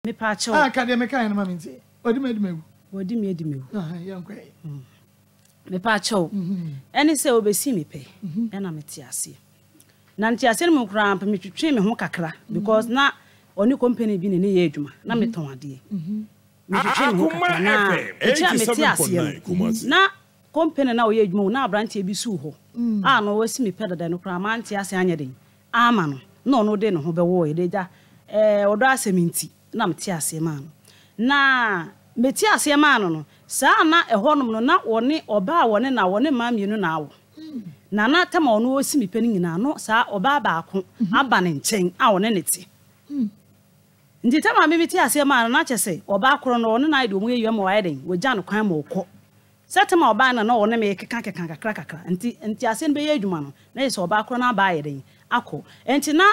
Me pacho. Academic and mammy. What do you mean? What do you mean? Young gray. Me pacho. Any say will be see me pay. And I'm a tiasi. Nanti asem cramp me to train me ho kakra because na oni company bi ne ye adwuma na me ton ade. Me to train me ho kakra na na company na ye adwuma na abrantie bi su ho. Ah no wasi me pedada no kra ma anti ase anya den. Ama no no no de no ho be wo ye deja odo aseminti na meti ase ma no. Na meti ase ma no saa na ehonom no na woni oba woni na woni ma mienu na awo. Nana tema ono osi mi pani nyina no saa oba baako aba ne nchen a woni neti. Ndi tema me meti ase ma no na kyese oba akoro no woni na ide omu yewa ma waye den wogya no kwan ma okọ. Setema oba na woni me keka kakra nti ase no be ye adwuma no na yese oba akoro na aba aye den akọ. Enti na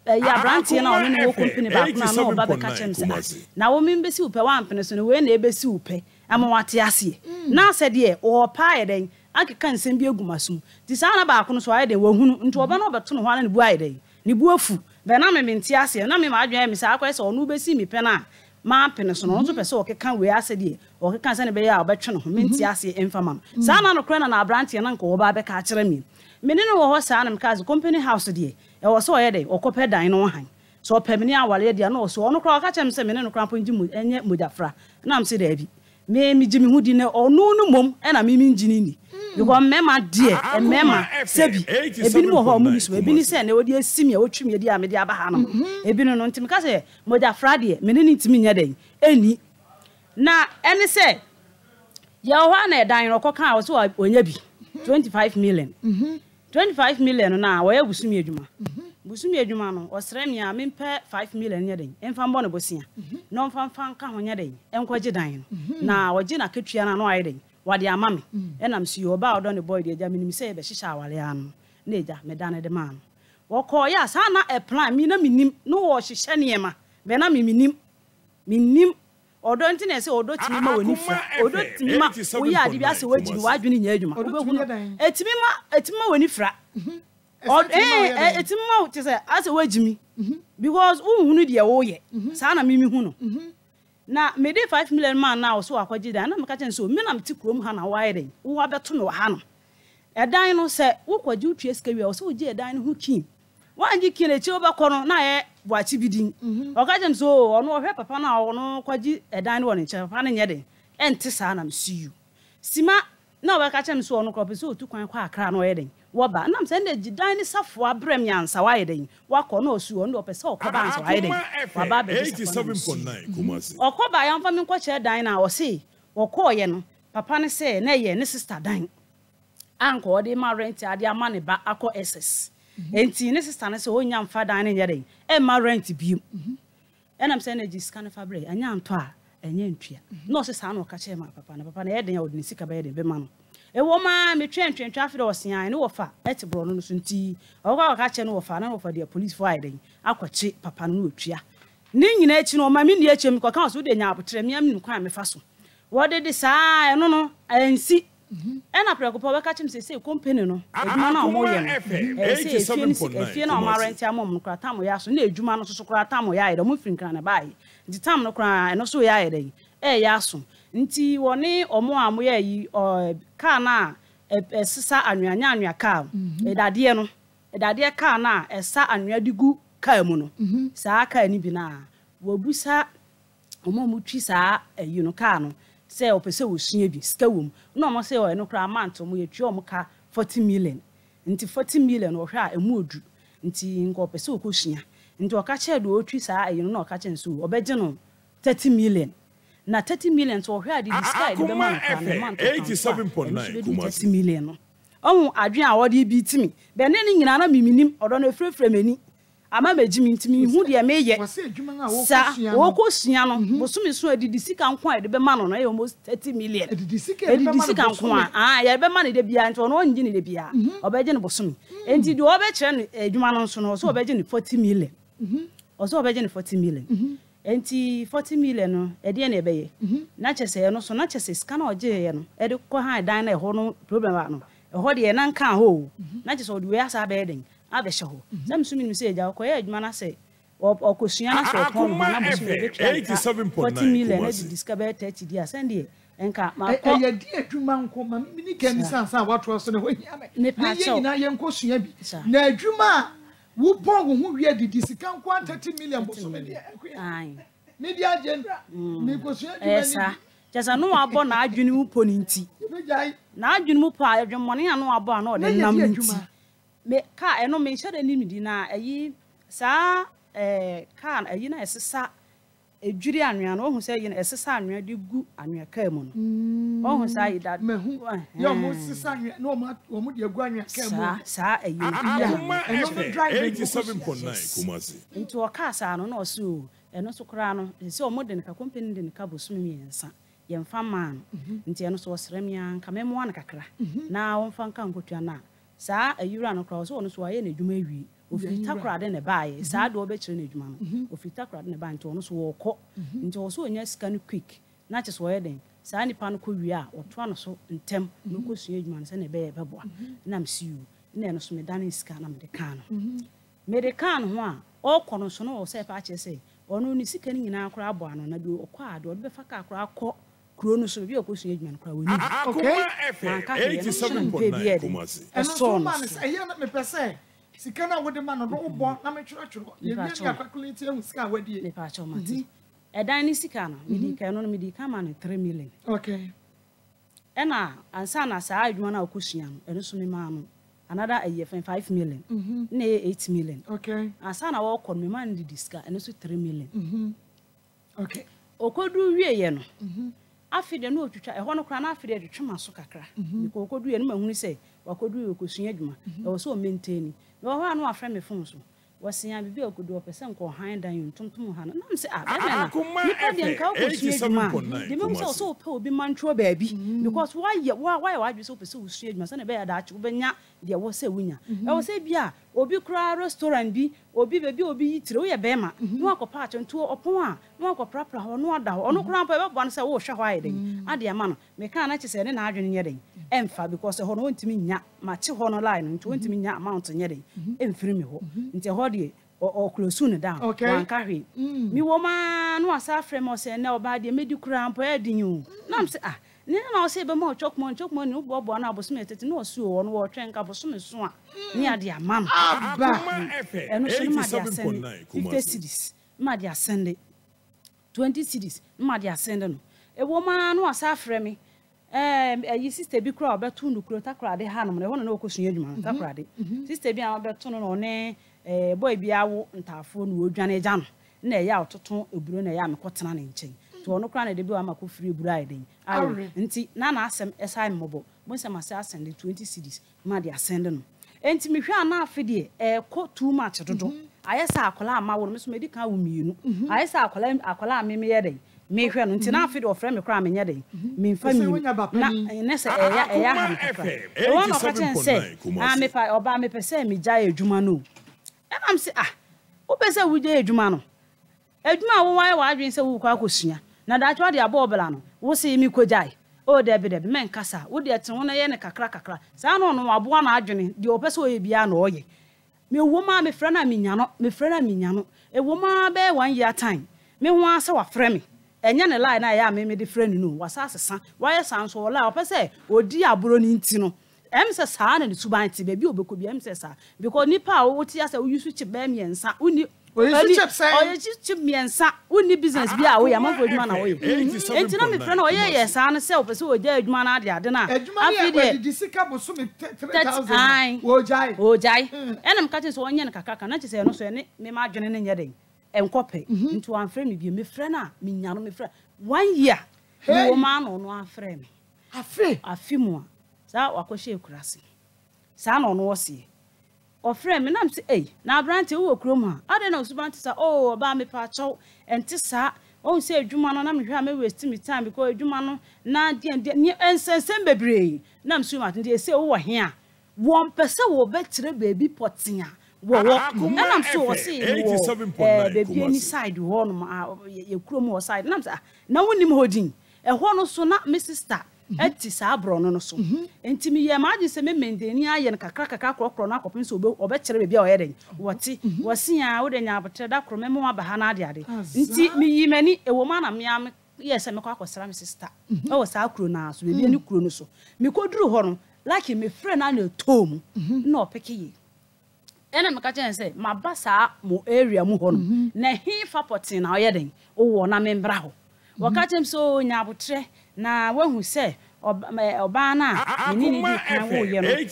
ya brantie na woni wo company baako na no oba be ka kyemse. Na wo mi mbesi upe wa ampene so no we na ebesi upe ama wate ase. Na ase de o pa aye den akeka nsem bi agumasum ti saa na baako no so aye de wahunu nti oba na obeto no ho ana ne bu aye de ne bu afu be na me menti ase na me ma adwen me saa kwese ono besi mi pe na ma pene so no so pese okeka we ase de okeka se ne be ya obetwe no ho menti ase emfama no saa na no kra na brantie na nka oba be ka kire mi me ne no wo ho saa na me ka company house de e wo so oye de okope dan no han so opemini awale de na so ono kra ka chem se me ne no kra ponji mu enye mojafra na am se da bi me jimi hu di ne onu no mom e na me njini ni because mema dear and mema sebi ebi ni mo ho mu so ebi ni se na odi asimi a otwumi di a me di aba ha no ebi no ntimi ka se moja frade me ni ntimi nya den eni na eni se ye ho na edan ro koka wo so onya bi 25 million 25 million na wo ya busumi adwuma busumi adwuma no osre mi a me mpe 5 million nya den emfa mbo no bosia no mfa nka ho nya den enkwaje dan na woje na ketua na no aye den wade amame enam si oba odo ne boy de eja minim se be hihya awale anu na eja me dane de man wo ko ya sa na e plan mi na minim no wo hihye ne ema be na minim odo ntine se odo timi ma woni fra odo timi ma wo ya ade bi ase waji wa adwene nya adwuma etimi ma woni fra etimi ma te se ase wajimi because unhunu de wo ye sa na mimi hu no na me dey 5 million man now so akwaji dan na me ka chen so me na meti krom ha na waye den wo abeto no ha no edan no se wo kwaji utue ska wi o so je edan no hu kin wanji kin e chi obekọ no na ye boachi bidin o ka chen so ono ohwe papa na ono kwaji edan no woni che papa na nye den enti sa na msiu sima na o ka chen so ono krope so otu kwan kwa akra no ye den wo ba na mse na gidan ni safo abrem yansa waye den wakọ na osu ono opese okoba ansa waye den wa ba be 87.9 Kumasi okoba yan fa mi nko che dan na o se wokọ ye no papa ne se na ye ne sister dan anko odi ma rent ade ama ne ba akọ ss enti ne sister ne se onya mfa dan ne ye den e ma rent bi enam se na ji scan fabre anya nto a enye ntua no se sa na o ka che ma papa na ye den ya odini sika ba ye den be ma no ewo ma me twentwa afide osean ne wofa etibro no so nti okwa ka che no wofa na wofa de police for iden akwache papa no otua ni nyina echi no ma me ni echi me kwa so de nya abotre me am kwa me fa so wo de saa eno no ansi ena prekopa we ka che me se company no edwuma na omo ye no efie na omo rent amom no kwa tamo ya so na edwuma no so kwa tamo ya ide mo finkran na bai di tam no kwa eno so ya ide ya so nti woni omo amoya yi ka na esisa anwanya ka edade ka na esa anwa digu ka mu no saa ka ni bi na wobusa omo mutwi saa ayi no ka no se opese wosua bi ska wom na omo se o no kra amount omo yetwi omo ka 40 million nti 40 million wo hwa emu odu nti ngo opese okosua nti o ka che do otwi saa ayi no na o ka che nso obegye no 30 million na 30 million so hwe ade discard be man 87.9 Kumasi million no ohun adwen a wode bi timi be ne ni nyina na miminim odo na frefre mani ama magimi ntimi hu de meye sa wo ko sua no bosumi so adidi sika nko a de be man no na almost 30 million adidi sika nko a ya be man de bia nti ono ngi ne de bia obeje ne bosumi enti de obe kire no adwuma no so no so obeje ne 40 million oso obeje ne 40 million enti 40 million no ede na ebeye na chese no so na chese scan oje ye no ede ko han dan na ho no problem ba no ho de na nka ho na chese ode we asa be den abehye ho sam sumi ni se eja ko ye adwuma na se or Cosiana so $87.9 40 million discovered 30 years and dear and car my dear Juma come mini can sense what was in the way. Na yanko suabi. Na Juma wo pon wo wi adi discount 30 million boso me dia. Ai. Media agenda. Me ko suabi. Esa. Just no abo na adwene mu poni nti. Na adwene mu pa adwemone anu abo na ode nam nti. Me ka eno me hye da ni midi na ayi sa ka ayi na esesa ejuri anwea no hu se yi na esesa anwea de gu anwea ka mu no hu sa yi da mehu yo mo sesa anwea no mo de gu anwea ka mu sa ayi eno me drive 87.9 Kumasi nti o ka sa no no so eno so kra no se o mo de ka company de ka bosom miensa yemfa man nti eno so osremia nka memo an kakra na wonfa nka nkotua na sa ayura no kra so ono so aye na edwuma wi ofiri takra de ne baaye saa do obekire ne edwuma no ofiri takra de ne baaye nti ono so woko nti wo so onya sika no quick na che so ye den saa nipa no ko wi a oto ano so ntem no ko sua edwuma no se ne be beboa na msiu na eno so me dane sika na me de kan no me de kan ho a okono so no wo se pa che se ono ni sika ni nyina akra abo ano na bi okwa ade obe fa ka akra akọ kuro no so bi okosua edwuma no kra woni okay 87.9 Kumasi eso man say na me pese sika na wo de man no bo na me twero ye bi ya calculate e sika wadie ne pa cho mati edan ni sika no me di kan no me di kan ma no 3 million okay ena ansa na saa adwuma na okosua no eno so me ma no another 5 million na 8 million okay ansa na wo kọ me man di diska eno so 3 million okay okodu wie ye no afide no otwitwa eho no kra na afide twetwema so kakra because okodu ye no mahunu se wakodu okosua adwuma e wo so maintain no ho anu afre me fon so wasia bibi okodu opese nko han dan yuntumtum ha na mse na nipa de nka okosua adwuma de me so so pe obi mantro baabi because why wadwe so opese osua adwuma se na be ya da achi wo benya de wo se wunya e wo se bia obi kra restaurant bi obi bebi obi yitire wo ye bema no akopa acho ntu opon a no akopra ho no ada ho no kra mpa be bo no se wo hwe hwa yeden ade ama no me kan na chese ne na adwene nye den emfa because ho no wontimi nya ma chi ho no line ntu wontimi nya amount nye den emfiri me ho nti ho de o close ne down wan ka hwe mi wo ma no asa frem o se ne oba de medi kra mpa edinyu na mse ne na o se be ma chokmo ni bo na abosom etete na o su o no wo twen ka bosom so a ni ade ama Kuma eno so ma de 87.9 50 cities ma de asende 20 cities ma de asende no e wo ma no asa frem mi ayi sister bi kra obeto no kro takra de ha no ne ho na okosua adwuma takra de sister bi a obeto no ne boy bi awo ntafo no odwane gya no na ya ototo eburo na ya mekotena ne nchen to ono kra na de bi wa mako free eburo aiden nti na asem esai mmobo mo se ma se asende 20 cities ma de asende no enti mi hwa na afede ko too much dodo ayesa akola ama wo me so me di kan wo mienu ayesa akola ameme ye den me hwe no nti na afede ofre me kra me nye den me mfa mi na ne se eya ha me kra e won no ka chen se me pa oba me pese me gya adwuma no am se wo pese wo gya adwuma no adwuma wo wan wa adwen se wo kwa akosua na da twa de abobela no wo se mi kogyae o debe men kasa wo de ete wo na ye ne kakra sa no no abo na adwene de o pese o ye bia na o ye me wo ma me frɛ na minya no e wo ma be 1 year time me ho ase wa frɛ me enye ne line na ya me de frɛ no wasa asesa wa ye san so la o pese odi aburo ni nti no se sa na ne suban ti be bi obeko bi se sa because nipa wo ti ase wo yusu chi be miensa uni chip miensa uni business bi a wo ya manfo adwuma na wo ye enti na me frɛ na wo ye sa na se o pese o gya adwuma na ade na afide di sika boso me 3000 wo jai enam ka che so onye ne kakaka na che se no so ne me ma adwene ne nye den enkope nti wan frɛ me bi me frɛ na me nya no me frɛ 1 year wo ma no no afrɛ me afi mu sa wakɔhye ekurase sa na no wo se o frɛ me nam se na abrante wo krom ha ade na osuban te sa ba me pa chaw enti sa o se adwuma no na me hwe a me waste me time because adwuma no na de ensensem bebre nam su mat nti ese wo he a wo mpese wo betire baby potia wo nam so wo se baby any side wo no ye krom wo side nam sa na wonim hodin ho no so na me sister eti saa bro no so enti me ye ma age se me mendeni aye kakra krokro na akopin so obekere bia oyeden wote wosia wo de nya abotre da kro me aba ha na ade nti me yi mani ewo ma na me am yes me kwa kwasra me sister e wo saa kro na so bia ni kro no so me koduru ho no like me friend na tom na opeke yi ena me ka chen say mabasa mo area mu ho no na he fa potin na oyeden wo na me mbra ho wakatem so nya abotre na wahu se oba na ni di kan wo ye no ye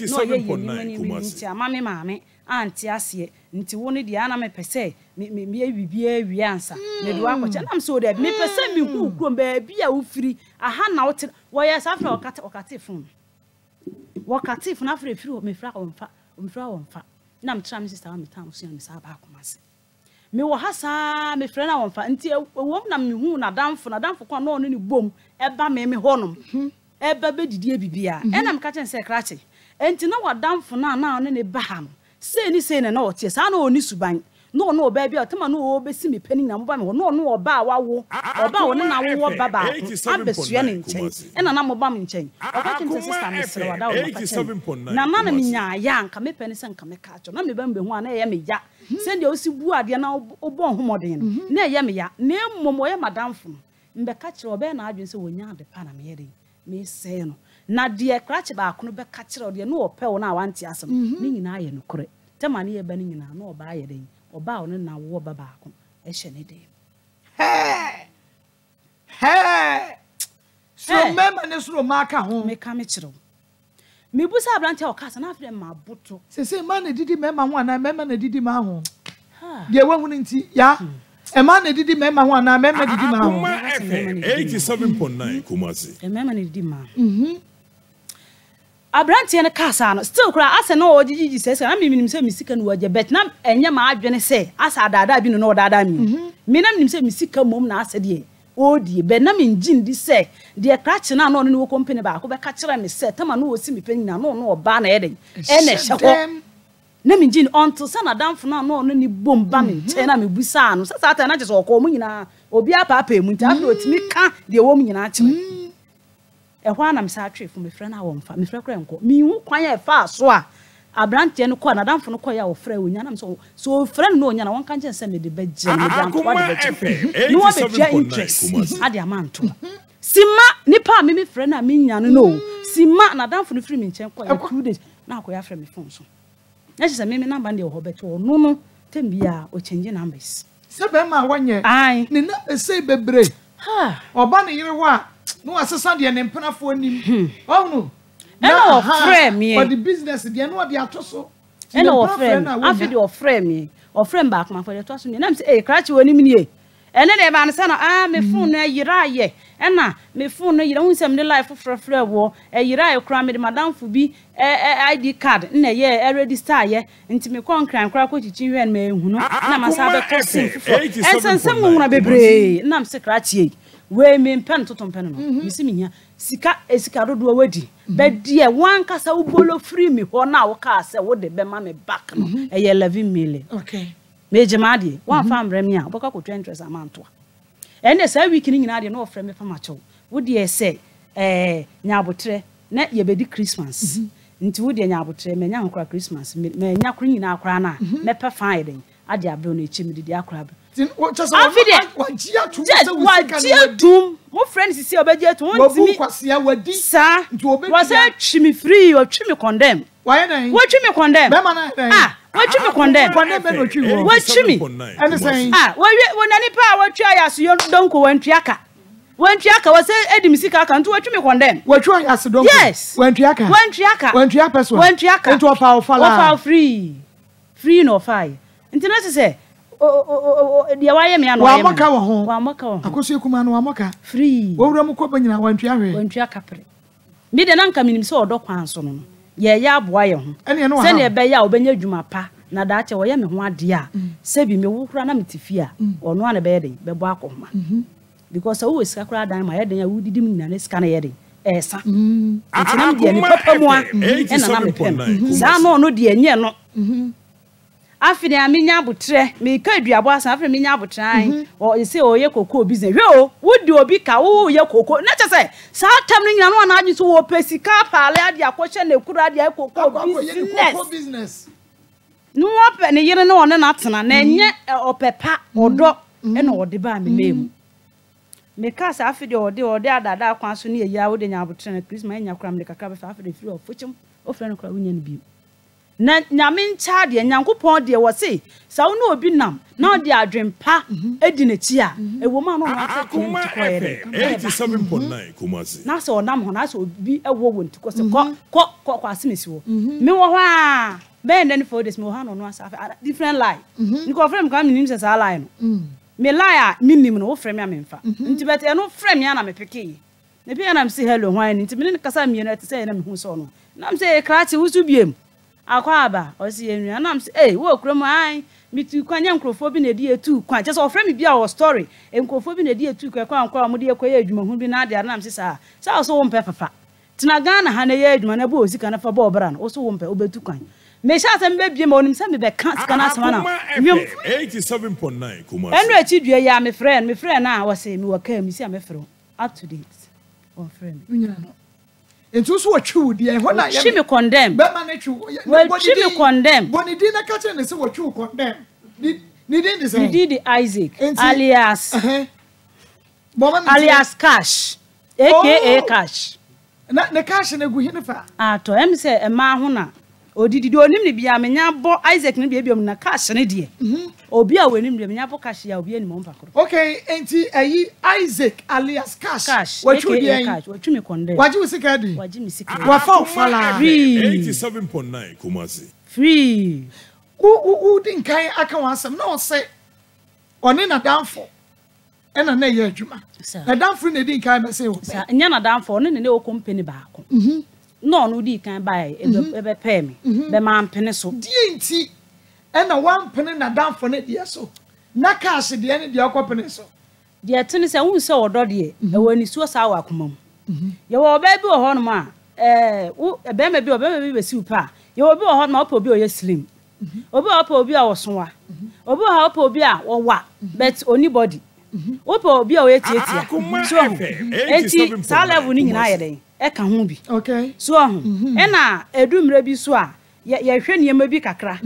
ni nti amame maame anti ase nti wo ne dia na me pese me bibia wi ansa me do akwache nam so de me pese me hu krom ba bia wo firi aha na wo ye safra okate fun na afre firi me fra wonfa nam tra me sister wa me tan so me sa ba akomase me wo hasa me frɛ na wonfa nti wom na me hu na damfo kwa no no ni bom eba me honom eba bedidie bibia ena me ka chen se krache enti na wadamfo na no ne ba ha no se ni na otie sa na oni suban no oba bia otema no obesi me pani na mo ba me no oba wawo oba wo na wo baba abesua ne nchen ena na mo ba me nchen oka chen se sister me sere wada wo na na me nya ya nka me pani se nka me ka cho na me ba mbe hu na ye me ya send you osi bu ade na obon homoden na ye me ya na emmo ye madamfo mbe ka kire obe na adwen se wonya ade pa na me yede me se no na de krache ba kono be ka kire ode na opɛ na wanti asem ni nyina ye no kore tema na ye ba ni nyina na oba ye den oba ono na wo baba ko e hye ne de so mema ne so maka ho me ka me kire me busa abrante o kasa na afre ma boto se ma na didi mema ho ana mema na didi ma ho de wahu nti ya e ma na didi mema ho ana mema didi ma ho 87.9 Kumasi e mema na didi ma abrante ne kasa no still kura ase na ogigi sese na me minim se misika no waje bet na enye ma adwene se asa dada bi no dada mi me na minim se misika mom na ase de odi be na me ngin di se de krache na no no company ba ko be ka kire me se tama no osi me panina no oba na eden ene hye na me ngin until sana damfo na no ni bomba me nche na me busa no sasa ata na je so ko mu nyina obi apa mu nti afro otimi ka de wo mu nyina kire e hwa na me sa atwefu me frɛ na wonfa me frɛ kra enko me hu kwan e fa so a abrante no ko na damfo no ko ya wo frɛ onya na me so frɛ no onya na won kan se me de beje me de anko de beje no be tia interest ade amanto sima nipa me frɛ na me nya no sima na damfo no frɛ me nchen ko ya 2 days na ko ya frɛ me phone so na se me number de ho beto no tembia o change numbers se be ma wanye ni na se bebre oba ne yire ho a no asesa de ne mpenafo anim no ena o frame me for the business de no de atoso ena o frame afi de o frame me o frame back ma for de toso me na me say krachi woni me nie ene de ba ne say na me phone no yira ye ena me phone no yira hu sem de life frefre wo yira ye kra me de madam fu bi ID card na ye register ye nti me kon kran kra ko chichi hwe na ehunu na ma sa be tosin ensensem nguna bebre na me say krachi we me pen totom pen no misi minya sika dodo wadi be die wan kasa ubolo free me ho na wo ka se wo de be ma me back no 11 million okay me jema de wan fa mbrem nya oboka ko 20 amount ene sa week ni nyina de no ofre me fa ma chew wo de se nya abotre na ye be di Christmas nti wo de nya abotre me nya nkora Christmas me nya kro nyina akora na me pe fine den ade abro no echi me de akora mo friends see obeje to ntimi kwasia wadi sa was a chimi free or chimi condemn why na what chimi condemn be man what chimi condemn be no twi wo what chimi and say when any pa what twa ya so don ko wantwiaka was edimisika aka nto what chimi condemn what twa ya so don ko wantwiaka person into of free no fire nti na say dia waye me anu wa maka wo akoso kuma no wa maka free wo wura mu ko banyina wantwia pre mi de nanka minim se odo kwan so no ye ya aboa ye ho se ne be ya obenya dwuma pa na da che wo ye me ho ade a se bi me wukura na metifi a ono ana be ye den be bo akoma because wo sika kura dan ma ye den ya wudidim nyina ne sika na ye den esa ntina me de ni papa mu a ena na me pem za no no de enye no Afide amenya abutre me ka aduabo asan afide menya abutran o ese o ye koko business hwe o wodi obi ka wo ye koko na che se sa tam ni nyina no na agi so wo pesika paale ade akohye na ekura ade koko business no ope ne yire no one na tena na enye opepa odo e na ode ba me memu me ka sa afide ode adada akwan so ne ya wo de nya abutre na Christmas nya kram de kakra be fa afide free of fuchim o frɛ no kra wo nya ne bi na nyame ncha de nyankopon de wo se sa wo no obi nam na de adwempa edi na ti a ewo ma no na ta ko yere 87.9 Kumasi na se onam ho na se obi ewo wo ntiko se ko asemesi wo me wo ho a ben then for this me wo ha no no asa different lie nko frame kan minim se sa lie no me lie a minim no wo frame a me mfa nti bet e no frame ya na me peke ne bi na me say hello hwan nti me ne kasa me no te say na me hu so no na me say krati wusu biem akwa aba osi enua na me wo krom ai mitu kwanya nkrofo bi na di etu kwa che so ofre me bia o story nkrofo bi na di etu kwa mo de ekoye adwuma hu bi na ade na me say sa so wo mpe fafa tina Ghana ha na ye adwuma na bo osika na fa bo obra na so wo mpe obetu kwan me sha se mbe bie ma onim se me be kan sika na asema na 87.9 Kumasi enu echi due ya me friend na wo se me wo ka mi si a me frɛ up to date on friend Into so true dear when I she me condemn be man true she me condemn boni di na ka tell say what true condemn ni didn't the same did Isaac alias alias Cash aka Cash na Cash na gu hine fa ato em say e ma ho na odidi onim ne bia menya bo Isaac ne bia biom na Cash ne de obi a wenim de menya bo Cash ya obi anim mpakoro okay enti ayi Isaac alias Cash what you dey Cash what you me condemn waji usika di waji mi sika wa fa ofala 87.9 Kumasi free u din kan aka wansam na o say oni na danfo ena na ye adwuma na danfo na din kan be say o nya na danfo ne ne o company baako no no di kan bai ebe pay me be man pene so die nti ena wan pene na danfo na die so na Cash de ne de akopene so de tene se won se odo de e wani suo sa wa komam ye wo ba bi wo ho no ma be ma bi be si upa ye wo bi wo ho no opa obi o ye slim obi opa obi a wo soa obi ha opa obi a wo wa but anybody opa obi a wo etietia so enti sa level ni nyina ye den e ka ho bi okay so ho e na edumre bi so a ye hwe niam bi kakra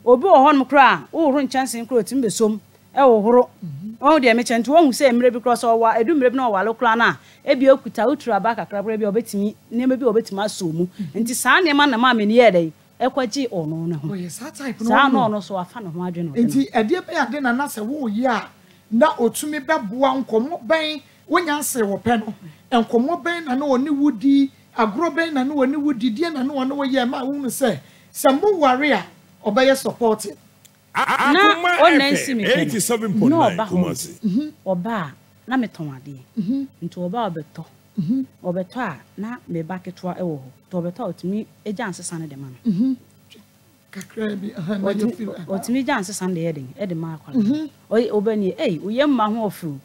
obi wo ho no kra wo horo nchansen kra otim besom e wo horo o de me chento wo hu se emre bi cross owa edumre bi na owa lo kra na e bi okuta utura ba kakra bra bi obetimi niam bi obetimi aso mu nti sa niam na ma me ne ye den e kwaji ono na ho yes that type no sa no so afa no ho adwe no nti ade be ade na na se wo ye a na otumi beboa nkomo ben wonya se wo pe no enkomo ben na oni wudi agro ben na oni wudi die na oni wo ye ma wo se sambo ware a obeye supporting na onensi mi 87.9 Kumasi oba na meton ade nti oba obeto a na me ba ketwa ewo ho to obeto otimi eja ansesa ne de ma no kakra bi na you feel otimi eja ansesa ne de ma akwala obani uye mma ho ofuru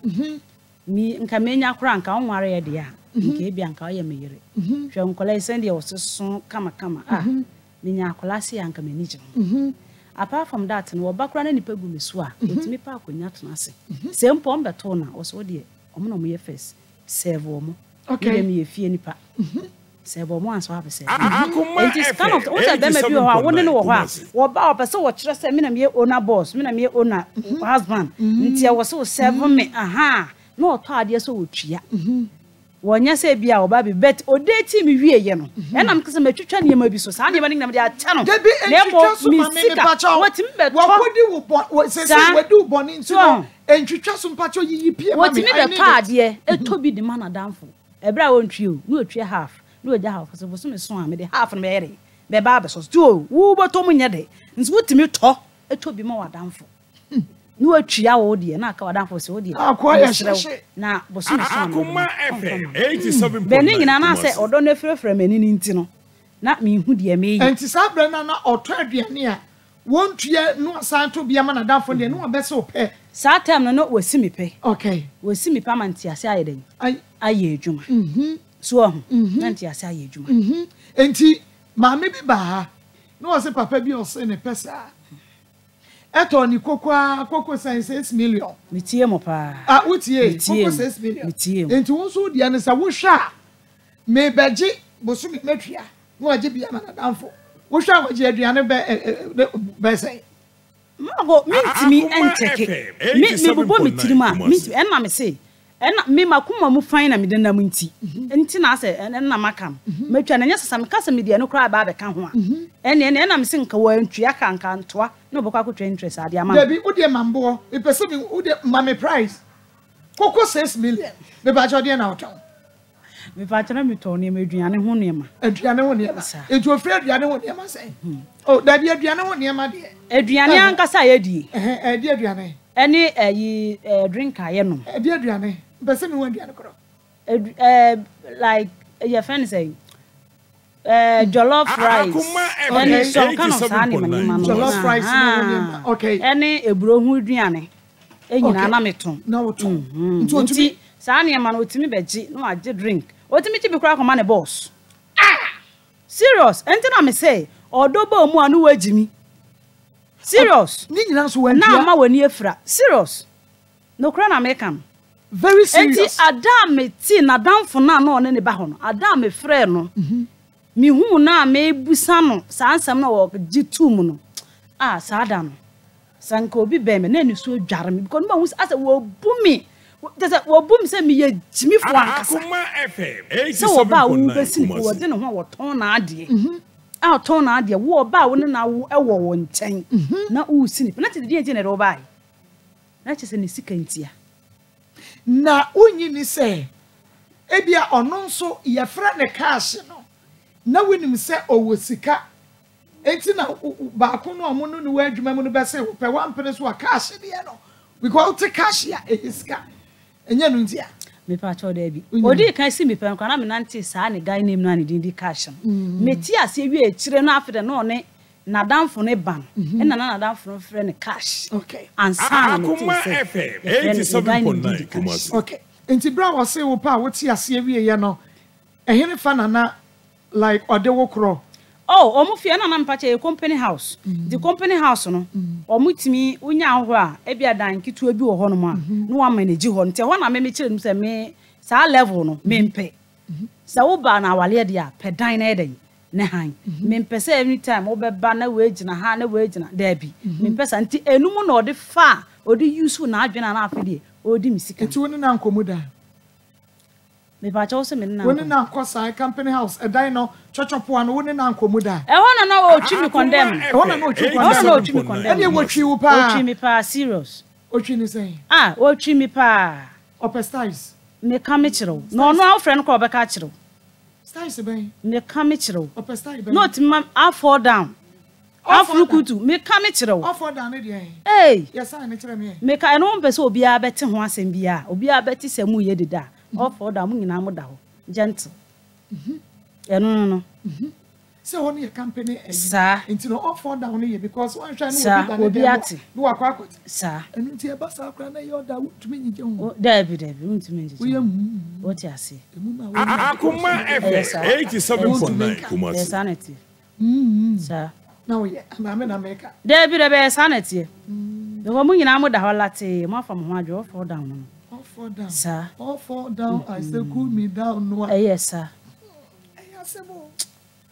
mi nka menya kora nka onware ye de a nka ebia nka oye meyere hwe nkola isende wososo kama menya akola se anka manage apart from that no obakura na nipa gu mesu a otimi pa akonya tona ase se mpo mbeto na oso de omo no ye first serve omo okay me ye fie nipa serve omo anso have serve it is kind of what a be me bi ho a woni no wo ho a wo ba opese wo kire se me na me owner boss me na me owner husband nti e wo se serve me no oto ade so wo twia wonya se bia oba bi bet odeti mi wie ye no ena mkese matwitwa ne ma bi so sa ne ma nginam de acha no na mo misika watimi beto wakodi wo se wadi wo boni nti no entwitwa so mpacho yiyi pie ma watimi beto ade etobi de ma na danfo ebra wontwi o no otwe half no oja half so bo so me so a me de half no be yere be ba be so to wo boto mu nye de nti wotimi to etobi ma wa danfo no atwia wo de na aka wadanfo se wo de akwa sheshe na boso me so Akuma FM 87.9 beni ngina na se odo na frefre mani ni ntino na me hu de me yi enti sa bra na oto aduane a wontua no santo bia ma na danfo de no obese ope sa time no wasi me pe okay wasi me pa manti ase ayeden aye adwuma so ho na nti ase aye adwuma enti maame bi ba ha no wase papa bi o se ne pesa Etoni koko say 6 million. Mitie mo pa. Utie koko 6 million. Mitie. Enti wonso dia ne sa wo hwa me beji bosumi metria. No age bia na damfo. Wo hwa waje aduane be say. Mago mintimi enteke. Me bobo mitirima. Minti enna me say. Enna me makoma mu fan na me den na munti. Enti na say enna makam. Metwa na nya sasa me kasa me dia no kra ba be ka ho a. Enna me se nka wa ntua kanka ntoa. No bokwa ko interest ade ama. Debi wo de mambo. Me pese me wo de mame price. Koko 6 million. Me ba jo de na oton. Me ba tena me to ne aduane ho ne ma. Aduane ho ne ma. Etu ofre aduane ho ne ma say. Oh, dabi aduane ho ne ma de. Aduane ankasa ye die. Di aduane. Eni ayi drink aye no. Di aduane. Pese me wo aduane kro. Like your friend say jollof rice. Okay. So kind of jollof rice. Okay. Any eburo hu aduane. Enyina na meton. Na woton. Nti sa na ma na otimi beji no age drink. Otimi ti be kura koma ne boss. Serious. Enti na me say odoba mu anu wagimi. Serious. Ni nyina so wantia. Na ma wani efra. Serious. No kura na make am. Very serious. Enti adam me ti na damfo na na one ne ba ho no. Adam me frɛ no. Mi hu na me busa no. Sa ansam na wo gitum no. Sa ada no. Sanko obi be me na ni so dware me because no hu asa wo bumi. Just wo bumi say me ye jimi fo ankasa. Akuma FM. So ba wo besi ko wo de no ho wo ton na ade. Ton na ade wo ba wo na wo ewo wo nchen. Na wo sini. Na te de na do ba. Na che se ne sika ntia. Na unyi ni say ebia ono nso ye fra ne cash no. Na winim say owo sika. Enti na ba ko no omo no wa adwuma mu no be say pe wan pene so cash de no. We go out to cash ya ehiska. Enya no ntia. Me pa cho da bi. Odi kan si me pe kwa na me nante sa ne guy name na ne din di cash. Me ti ase wi e kire no afede no ne na danfo ne ban. E na danfo no frɛ ne cash. Okay. Akuma FM 87.9 Kumasi. Okay. Enti bra wo say wo pa wo ti ase wi ye no. Ehene fa na like ode wo kro. Oh, omu fie na mpache a company house. The company house no. Omu timi unya ho a e bia dan kitu abi wo ho no ma. No wa manage ho. Nte ho na me kire mu se me sa level no me mpe. Sa wo ba na wale dia pe dan na eden ne han. Me mpe se anytime wo be ba na we gina ha na we gina da bi. Me mpe sa nti enum na ode fa ode use na adwena na afede odi misika. Enti woni na nkomuda. Me ba cha wo se me na. Woni na nkosa company house e dan no chochopo an woni na nkomuda. E ho na o twi me condemn. E ho na o twi condemn. E ho na o twi me condemn. E dey wo twi wo pa. O twi me pa serious. O twi ni say. O twi me pa. Ope styles. Me ka me chiro. No our friend ko be ka chiro. Styles be. Me ka me chiro. Ope style be. Not I fall down. Afrukutu me ka me chiro. I fall down e dey. Hey. Yes I me chiro me. Me ka eno mpe so obi a beti ho asem bia. Obi a beti semu ye deda. I fall down mu nyina mo da ho. Gentle. No. So on your company sir into no fall down here because one try no obi ati no akwa sir enu ti e ba sa akra na your da to me nje ho David ntumi nje we what you say Akuma FM 87.9 Kumasi sanity sir now yeah na make David be sanity the wo nyina mo da ho late mo afa mo adwo fall down no all fall down sir all fall down I say cool me down no yes sir asemo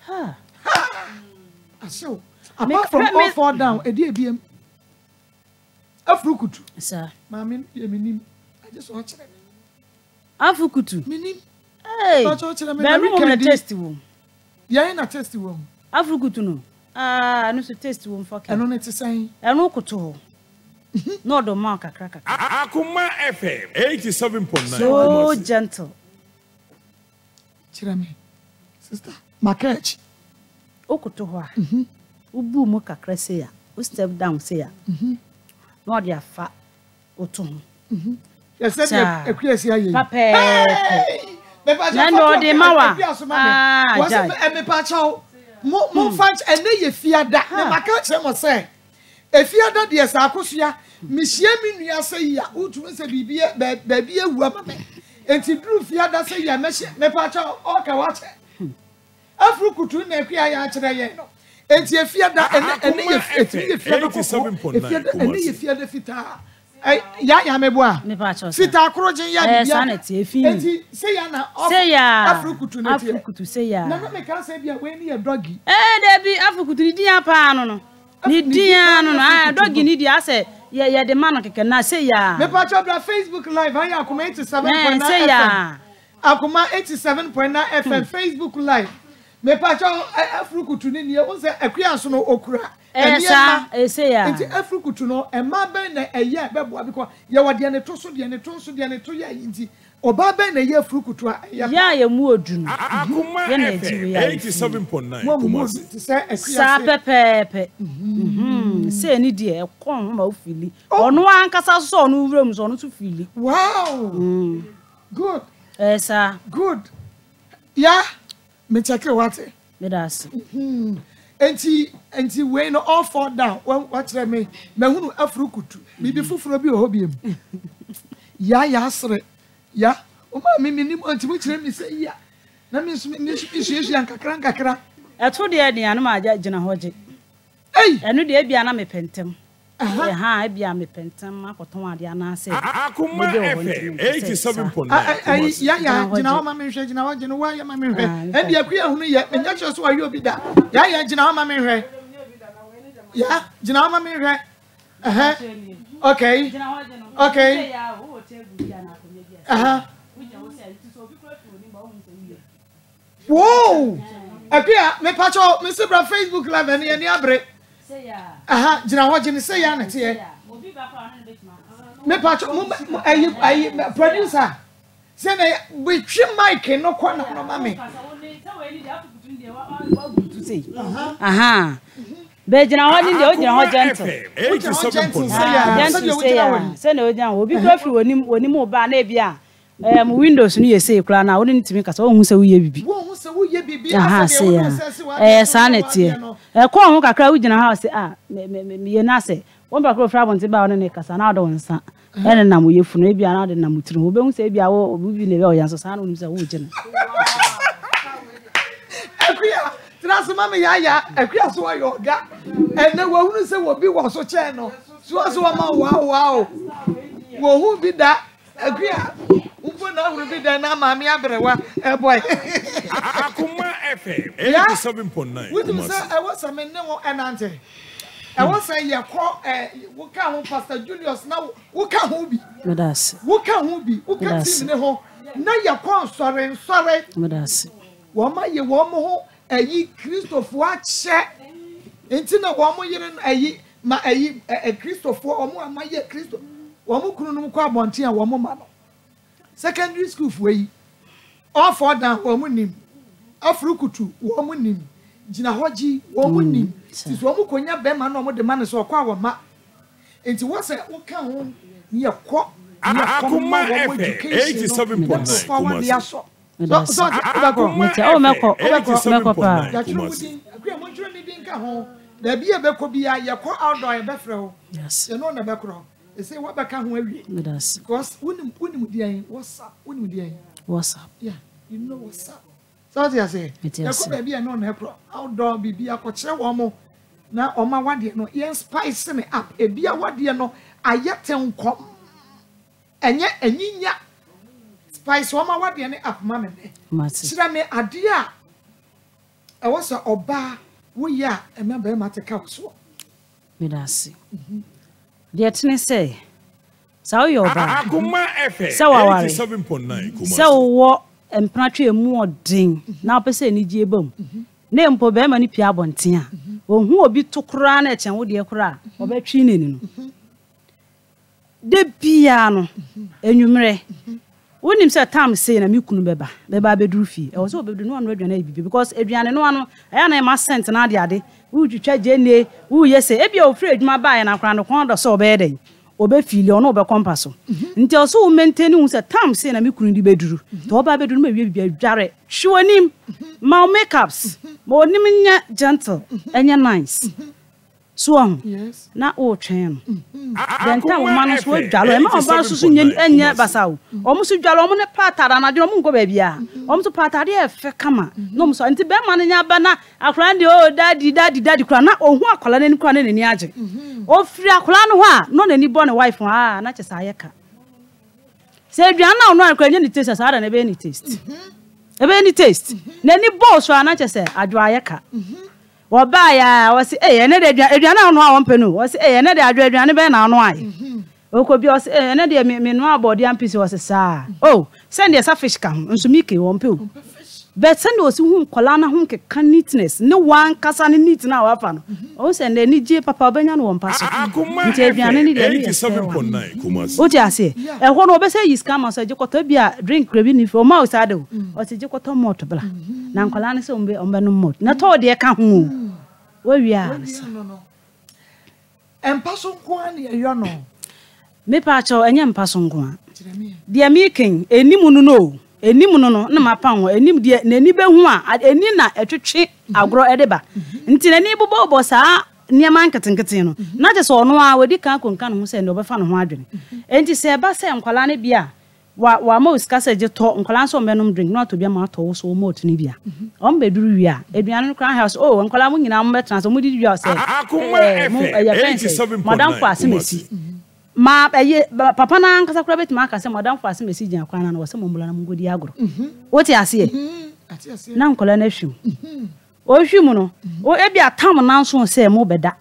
ha so apart from all fall down e dey biem Afrukutu sir mami ye minim I just watch them Afrukutu minim hey be no mo test wo ye na test wo Afrukutu no no so test wo for eno ne tsan eno koto ho no do ma kakra Akuma FM 87.9 so gentle chira me sister makach okoto ho a ubu mu kakra se ya o step down se ya no dia fa oto ho ya se de ekwesi aye papa me pa ja no de mawa was me pa cha mo fanch ene ye fiada na makach mo se efiada de sa akosua mihie mi nua se ya utu se bibie ba bie wu amame enti dru fiada se ya me pa cha o ka wache Afrukutu na ekwa ya akire ye no enti efia da ene efia da 87.9 ene efia da fita ya meboa fita akroje ya bibia enti say ya na afrukutu na tie afrukutu say ya na me kan say bia we ni ya doggy de bi afrukutu ni dia pa no no ni dia no no doggy ni dia say ya de man keke na say ya me pa chobra Facebook live aya akoma 87.9 say ya akoma 87.9 FM Facebook live me pa cho afrukutu ni ne won say akuanso no okura esa ya enti afrukutu no ema ben na eye beboa because ye wode ne to so de ne to ya enti oba ben na ye afrukutu ya ye mu odunu ye na edi ya 87.9 Kumasi sa pepepe se ni de e kon ma ofili ono ankasa so no wuram so no to fili wow good esa good ya me check what me das enti we no all fall down what me hunu afrukutu mi bi fufuro bi o biem ya asre ya o ma mi ni anti mu kire mi say ya na mi su ankakra eto de ade anu ma gina hoje enu de bia na me pentem ha bia me pentem akoton ade ana se akoma FM 87.9 ya gina ho ma me hwe gina ho gina wa ya ma me hwe e bia ku ya hunu ye me nya so wa yo bi da ya gina ho ma me hwe ya gina ho ma me hwe okay okay wow akua me pacho me se bra Facebook live ani abre say ya gina ho gina say ya na tie obi ba kwa no betima me pacho ayi producer say na we twi mic no kwa na no mame be gina ho gina o gina ho gentle 87.9 say na o gina obi kwa fi woni ba na bia windows ni yese kura na woni ntimi kasa wo hu se wo ye bibi ase ya sanete ko ho kakra wo gina ha se me ye na se won ba kro fra bonte ba woni ne kasa na do nsa ene na mo yefu no bia na de na mutiri wo be hu se bia wo bibi ne be o yanso sa na woni se wo gina akuya trans mama ya akuya so ayo ga ene wo hu se wo bi wo so che no so ma wow wo hu bi da akuya Upo na uru bi da na mami abrewa boy akoma FM 87.9 we say I was a men no enante I was say ye ko wo ka ho Pastor Julius na wo ka ho bi medase wo ka ho bi wo ka team ne ho na ye ko sore medase wo ma ye wo mo ho ayi Christopher ache enti na wo mo yire ayi ma ayi Christopher o mo ma ye Christo wo mo kunu no ko abonten a wo mo ma no secondary school fuyi all for down wo mu nim afrukutu wo mu nim gina hoji wo mu nim ti so mu konya be ma no mo de ma ne so kwa wo ma enti wo se wo ka ho ye ko akoma FM 87.9 Kumasi so meko pa akua mo tro ni din ka ho da bi e be ko bia ye ko outdoor e be frɛ ho yes ye no na be kro e say what back ho awie because unim dia what's up yeah you know what's up so what you say ya ko be bia no na pro outdoor bibia ko kire wo mo na o ma wade no ye spice me up e bia wade no ayete nkom enye anyinya spice wo ma wade ne up ma me kire me ade a e wo so oba wo ya e me ba ma te ka so me dasi de tene say sa yo ba akoma FM 87.9 Kumasi sa wo empratwe mu odin na opese ni gie bam na mpo be ma ni pia bonten a ohun obi tokura na echen wo de kura obetwi neni no de bia no enwumre wonim se tam say na mikunu beba beduru fi e wo se obedu no aduane bibi because aduane no ano aya na ma sent na ade wo twitwa jene wo yese e bia ofre adwuma ba ya na kra no kon do so obeden obefili ono obekompa so nti oso wo maintain hu se tam say na mikunu di beduru to oba beduru ma wie bia dware hwonim ma makeups ma onim nya gentle enya nice so yes na o twen then time man so dwalo e ma oba so enye basawo o so dwalo o ne patara na dwalo mo ba bia o so patara e fe kama no so nti be man nya ba na akora ndi o daddy kura na ohu akola na ni kura na ni age o firi akola no ho a no na ni bo ne wife na chesa ayeka se aduana no akora nya ni taste sa na be ni taste ebe ni taste na ni boss na chesa adwo ayeka Oba ya wasi ene de aduana no a wonpe no wasi ene de aduane be na ano ai okobi wasi ene de me no abodi ampisi wasi saa oh send the fish kam nso mike wonpe o but send wasi hu kola na hu ke kan neatness ne wan kasa ne neat na wafa no o send ni je papa obenya no wonpa so nti aduane ni de 87.9 Kumasi o ti ase e ho no obese yi scam so jikoto bia drink rebi ni fo ma o sa de o wasi jikoto mot bla na nkola ne se ombe no mot na to de ka hu we no empaso nko ani eyo no me pa cho enye empaso nko a dia mi ken enimu no na mapa ho enim dia nani be hu a eni na etwetwe agro edeba nti nani bobo saa niam nketenkete no na je so no a wadi kan konkan no se no be fa no ho adwene enti se ba se nkwala ne bia wa ma uskasa je to nkwala so menom drink no to bia ma to so mo to ne bia on be duru wi a eduane no kran house oh nkwala mo nyina mo betra so mo di wi a se madam kwase mesi ma papa na nkasa kura betima aka se madam kwase mesi gyan kwana na wo se mo mbula na mo godi agoro wo ti ase na nkwala na hwim o hwim no o e bia tam na nso se mo beda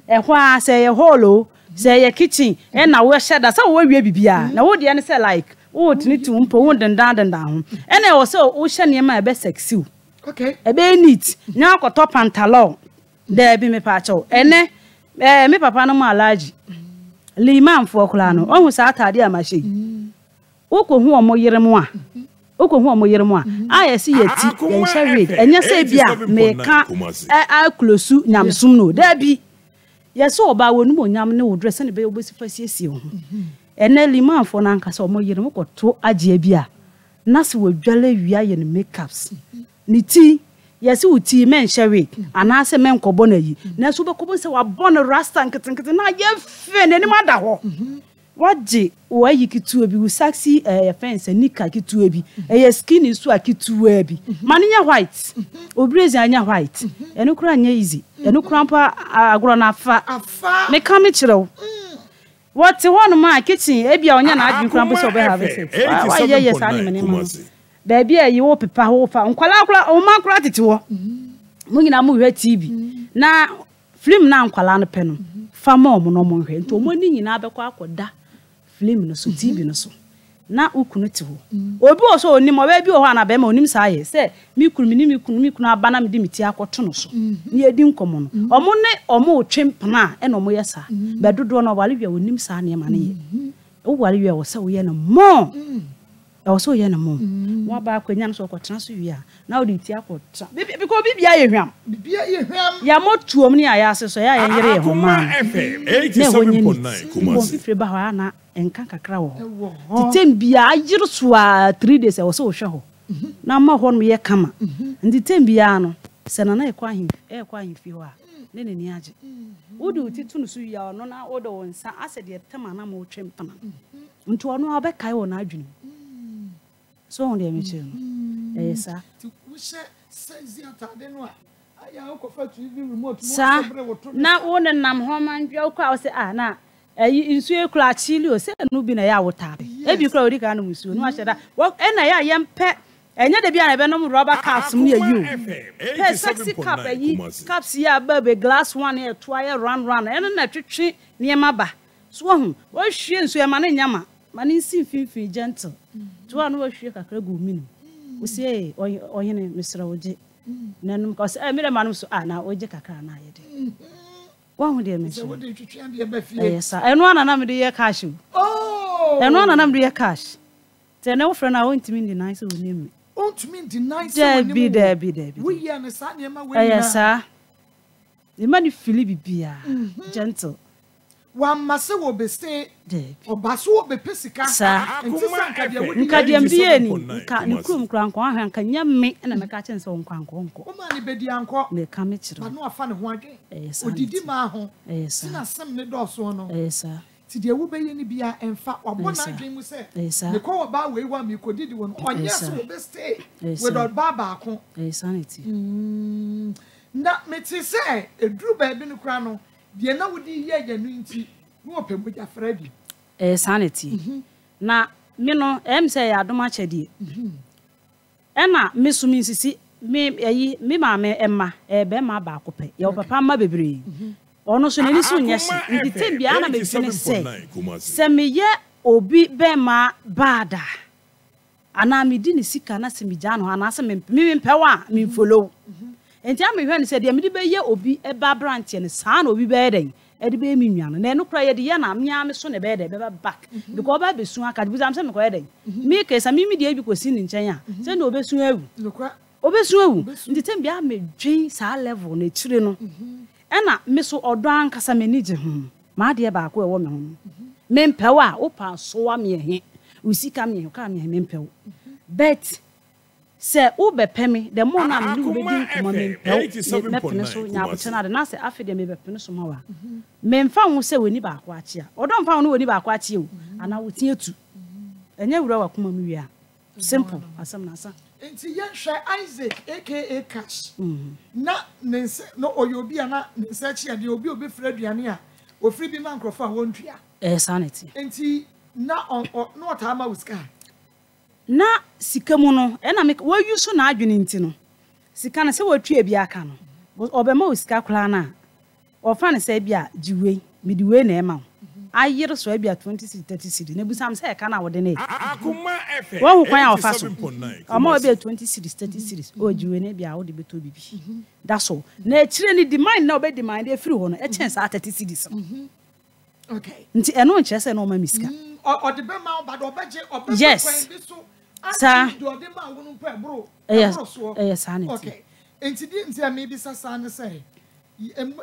e ho a se ye holo se ye kitchen e na wo sheda se wo wi bibia na wo de ne se like o tini tu mpo wo dendan ho ene wo se wo hye ne ma ebe sexy okay ebe neat nya akoto pantalon de bi me pa cho ene me papa no ma alaji liman fo kula no ohu sa atade amashi wo hu omo yeremu a hu omo yeremu a ayesi yeti ye share enye se bia me ka aklosu nyamsum no da bi yeso oba wonu mo nyam ne wo dress ne be obesi fasiesie ho ene liman fo na nkasa omo yeremu koto agye bia na se wodwale wia ye ne makeups ni ti yesi uti men share anase men kobo na yi na so be kobo se wa bon rasta nketenkete na ye fe ne ni mada ho waje wo ayi kitu bi wo sexy fence nika kitu bi ye skin isu akitu bi maninya white obrezi anya white eno kura anya easy eno kura pa agro na afa me kam kirew what one ma kitchen e bia onya na adwin kura bo so be have it why ye sa ni me ma baby ayi wo pepa wo fa nkwala kura o ma kura tete wo mu nyina mu hwe TV na film na nkwala no pe no fa ma omo no mo hwe nto mo ni nyina be kwa akoda film no so TV no so na ukunu te ho obi o so onim o ba bi o ho na be ma onim sa ye se mi kunu abana me di miti akoto no so ni edi nkomo no omo ne omo otwempna e no mo yesa be dodo no wale wi onim sa ne ma ne ye o wale wi o se wo ye no mo e so ye no mo wa ba akwanya no so kwotena so wi a na o di ti akota because bibia ye hwam ya motuom ni aya ase so ya ye yere ye ho ma 87.9 Kumasi fifre ba ha na enka kakra wo titembia agire so a 3 days e wo so hwe ho na ma ho no ye kama ndi tembia no se na na e kwa hin fi ho a ne ni age wodi utitu no so ya no na wodo wonsa ase de tema na ma otwem pana nto ono abekai wo na adwene so on de meche no esa wo se sezi atade no a aya ko fa tu bi remote mo se bre woto na wo ne nam ho man dwa ko a se na insu ekura chili o se no bi na ya wota e bi kura odi ka no musu no aheda na ya yempe enye de bia na be no rubber cups mu ya you sexy cup yi cups ya baby glass one e to aye run ene na twetwe niema ba so hu wo hwie nsu e ma na nyama ma ni sinfinfin gentle to anu wo hwie kakra gu mi no wo se oyene misra woje nanum ko se mere manum so na oje kakra na ye de wa hu de me se wo de twetwe ande e ba fie yes eno ana na me de ye cash eno ana na me de ye cash te na wo frɛ na wo ntimi ndi nice wo nim ontumi ndi nice wo nim Debi wo ye ne sa ne ma we na yes sir the man feel bibia gentle One must will be stay or basso be pessica. Nkadiambieni nkum kranko ahwan kanya me na me ka chen so nkwanko nko. O ma ni bedi anko. Me ka me chiro. Ba no afa ne ho adwen. Odidi ma ho. Sina sem ne do so no. Sir. Ti de wo be ye ni bia emfa wabona adwen mu se. Me ko wo ba we wa me ko didi wo no. Onye so be stay. We do ba ko. Sanity. Na me ti se eduru ba bi no kra no. De na wodi ye ya no nti no opembuja fredi. Sanity. Na me no say ya adoma chede. Ena me sumi sisi me maame emma be ma ba akopɛ. Ye papa ma bebre. Ono so nani so nya hye. Ndi tembia na me fini se me ye obi be ma bada. Ana me di ne sika na se me gya no ana se me mpɛwa me follow. Enti am hwe ne se de me di be ye obi e ba branch ne saa na obi be den. Edi be mi nwa no na eno kra ye de ye na mia me so ne be de be back because ba be sun aka bi am se me ko ye den mi ke sa mi de bi ko si ni nchen a se na obesun awu obesun awu ndi tem bia me dwen sa level na chire no e na me so odo ankasa me ni je ho ma de ba ko e wo me ho me mpew a wo pa so wa me he usika me ka me me mpew bet se u be pemi the more na me be din kuma me mpew so nya ko chena de na se afide me be pene so ma wa me mfa ho se woni ba ko achi a odo mfa ho no woni ba ko achi o ana wo tie tu enye wura wa kuma me wi a simple asam na asa enti ye hwe Isaac aka Cash na nense no oyobi ana nense chi ade obi fra aduane a ofri bi man krofa wontua sanity enti na no otama wuska na sika mu no e na me wo yusu na adwene nti no sika na se watua bi aka no obema usika kula na ofa ne se bia jiwe midiwe na ema ayire so bia 20 30 na busam se ka na wode ne akuma efe wo hu kwan ya ofa so ama bia 20 30 o jiwe ne bia wode beto bibi that's all na ekire ni demand na obe demand e free ho no e chen sa 30 so okay nti eno nche se na o ma misika o de be ma ba do beje obe yes bi so sa do de ma wonu pa bro yes sanity okay enti di nti am bi sasa ne say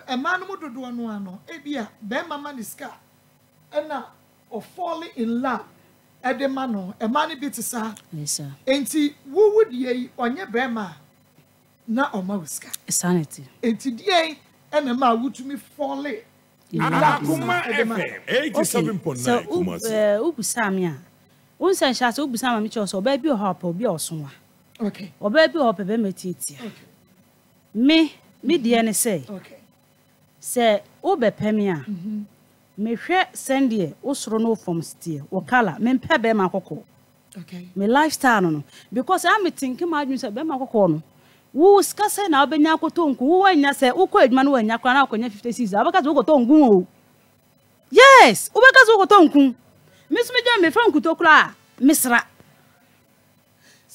ema no dodo no ano e bia be mama ni ska ena o falling in love edema no ema ni bitisa yes sir enti wo wudi yi onye be ma na o ma wiska sanity enti die ena ma wutumi falling akuma FM 87.9 Kumasi ubu samia unsa sha ubu sama mi cho so ba bi o hop obi osonwa okay oba bi hop be metietia okay me die ne say okay se ube pemia me hwe sendie usoro no from steer wo kala me mpe be ma kokko okay me lifestyle no because am thinking ma adwun se be ma kokko no wo ska se na obenya kotonku wo wanya se ukọ adwuma no wanya kra na akonya 56 abaka zo kotonku o yes ubeka zo kotonku misumi je me fa nkuto kra misra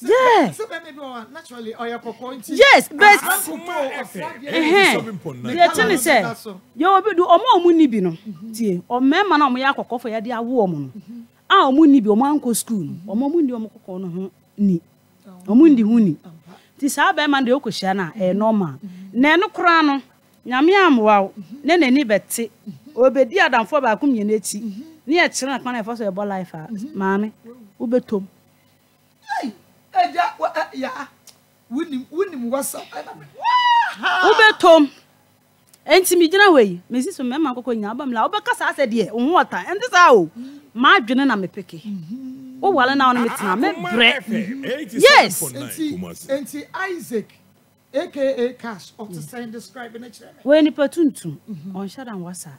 yeah so maybe naturally oya kokko yes but yeah tell say yo obi do omo ni bi no tie o mema na omo ya kokofo ya de awo omo no a omo ni bi omo anko school omo mu ndi omo kokko no ho ni omo ndi hu ni ti sa ba ma de okohia na normal na eno kra no nyame amwa ne nani bete obedi adamfo ba akum nyene echi ne e kire na kwana e foso e bo life a maame ubetom eja ya wunim wasa ubetom enti mi gina we mesi so mema kokko nya abamla obekasa ase de wo wota enti sa o ma adwene na mepeke o wala na on metina me bre yes enti Isaac aka Cash of to say describe na chere we ni patuntum on shadan wasa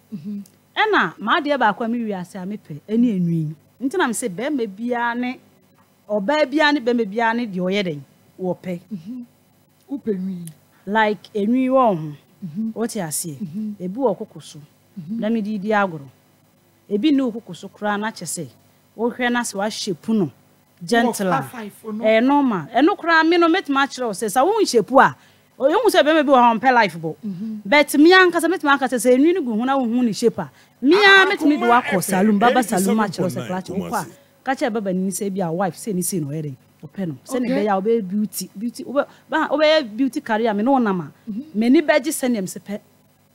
ena ma de ba kwa mi wi ase amepe eni enwi enti na me se be ma bia ne oba bia ne be ma bia ne de oyeden wo pe upenwi like enwi wo ho what you see ebi wo kokoso na me di agoro ebi ne kokoso kra na chese wo hwe na se wa shepu no gentle normal eno kra me no metima kire se sa wo shepu a you say be me bi wo ho pe life bo but me anka se metima aka se enwi ne gu hu na wo hu ni shepa me a metimi do akọ salon baba salon ma kire se kra che kwa ka che baba ni se bi a wife se ni se no ere openo se ne be ya obe beauty obe beauty career me no na ma me ni beji se nem se pe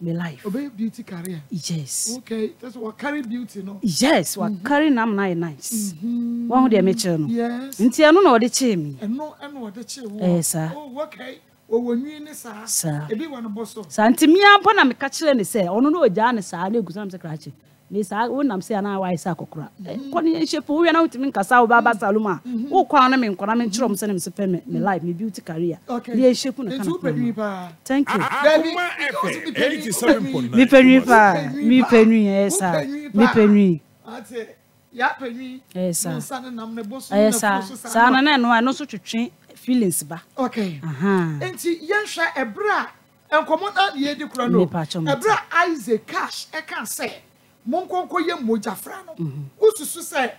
my life. Obey beauty career. Yes. Okay, that's what carry beauty, no. Yes, what carry nam nice. One day me channel. Yes. Nti anu na ode che mi. No the che. Sir. Oh, okay. O wonwi ni sa. Sir. Ebi wan boso. Sa nti mi ampo na me ka kire ni se ono no oja ne sa na egusam se krache. Me sa wonam se na wa isa kokora. Ko ni shepu wo na utimi nkasa wo baba saluma. Wo kwa na me nkora me nkirom se ne me se fe me life me beauty career. Ni shepu na kana. Thank you. Akuma FM 87.9. Mi penui pa. Mi penui esa. Mi penui. Ate ya penui. Esa. Sa na nam ne boso na foso sa. Sa na no so twetwe feelings ba. Okay. Aha. Enti yenhwa ebra enkomo na ye di kura no. Ebra Isaac cash e kan say monkonko ye mojafra no. Ususu say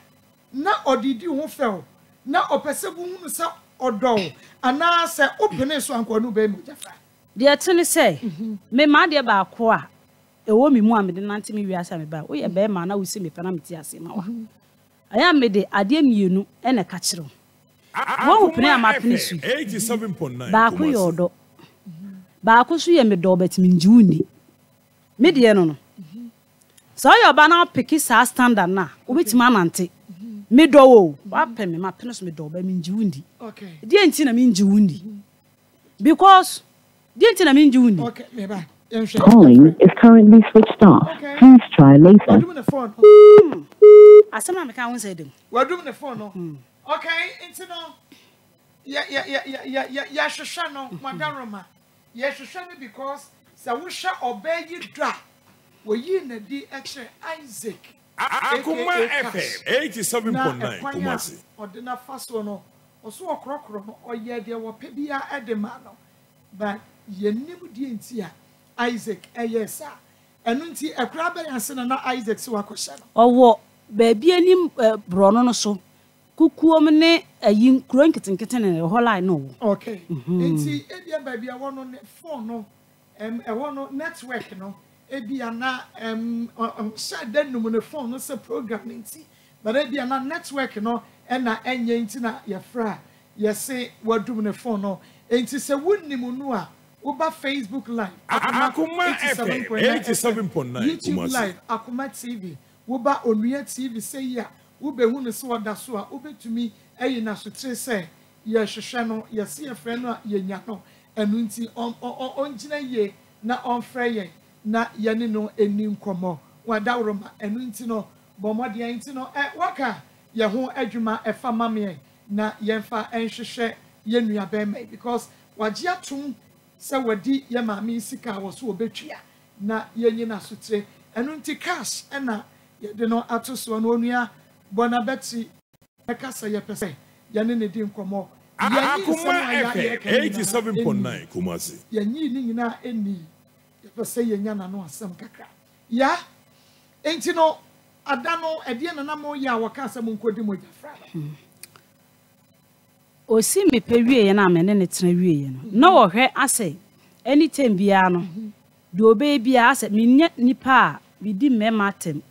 na odidi ho fel na opese bu hunu say odo ana say opene so anko no be mojafra. De tene say me ma de ba ko a ewo mi mu amede nante mi wiasa me ba wo ye be ma na wo si me pana meti ase ma wa. Aya me de ade mienu e na ka kire. Wo pene amapene su 87.9 ba ko yodo ba ko su ye me do betimi njiwuni me de no so your banana picky sa standard na obetimi anante me do wo wa pe me mapene so me do ba me njiwundi. Okay, de enti na me njiwundi because de enti na me njiwundi. Okay, me ba calling is currently switched off. Okay. Please try later. We're doing the phone. Asema me ka won say dem. We're doing the phone no. Okay, into no. Yeah, shosha no, Madam Roma. Yeah, shosha me because sa wusha obey you dra. We yi na di extra Isaac. Akuma FM 87.9 Kumasi. Odina faso no. Oso okrokro no oye de wo pe bia edema no. But ye nim di enti a Isaac eyesa. Enu nti ekra be yanse na Isaac se wakosha no. Owo ba bia nim brono no so. Kukuom ne ayin kuro nkitenkete ne ho line no. Okay. Enti ebia ba bia wono ne phone no wono network no ebia na shade no ne phone no se program nti but ebia na network no na enye nti na ya fra ya se wadum ne phone no enti se wonnim no a Uba Facebook live Akuma FM 87.9 YouTube live Akuma TV Uba Onuya TV say ya ube hunu se wada so a ubetumi eyi na so tre se ye hwehwe no ye se ye frɛ no ye nya no enu nti on gina ye na on frɛ ye na ye ne no eni nkomo wada woroma enu nti no bomode ye nti no waka ye ho adwuma efa mame na ye mfa enhwehwe ye nua be mai because wagye atum se wadi ye maame sika wo so obetwia na ye nyi na so tre enu nti cash na ye de no atoso no onua bona beti ekasa ye pese ye ne ne di nkomo Akuma FM 87.9 Kumasi ye nyi ni nyina eni ye pese ye nya na no asem kakra ya enti no ada no ede na na mo ya wo ka asem nkodi mo jafra osi me pe wie ye na me ne tena wie ye no na wo hwe ase anytime bia no de obe bia ase me nya nipa mi di mema tem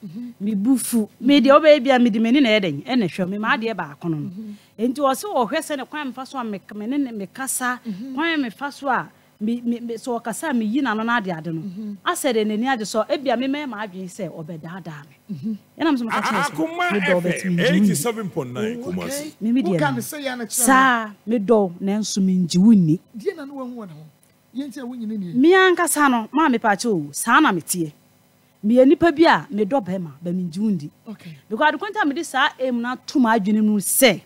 mi bufu me de obe bia mi di meni na eden ene hwe me ma de ba akono enti wo se wo hwe se ne kwan mfa so a me ne me kasa kwan me fa so a me so kasa me yi na no na ade ade no asere ne ni ade so e bia me ma adwen se obedada me yana me so ka chese Akuma FM 87.9 Kumasi me who can say ya na sa me do na nso me njiwuni die na no wan ho ye nti a wonyine ni mi ankasa no ma me pa che o sa na me tie me nipa bi a me do ba ma ba me njiwundi okay because ade kwanta me de sa em na to ma adwene mu se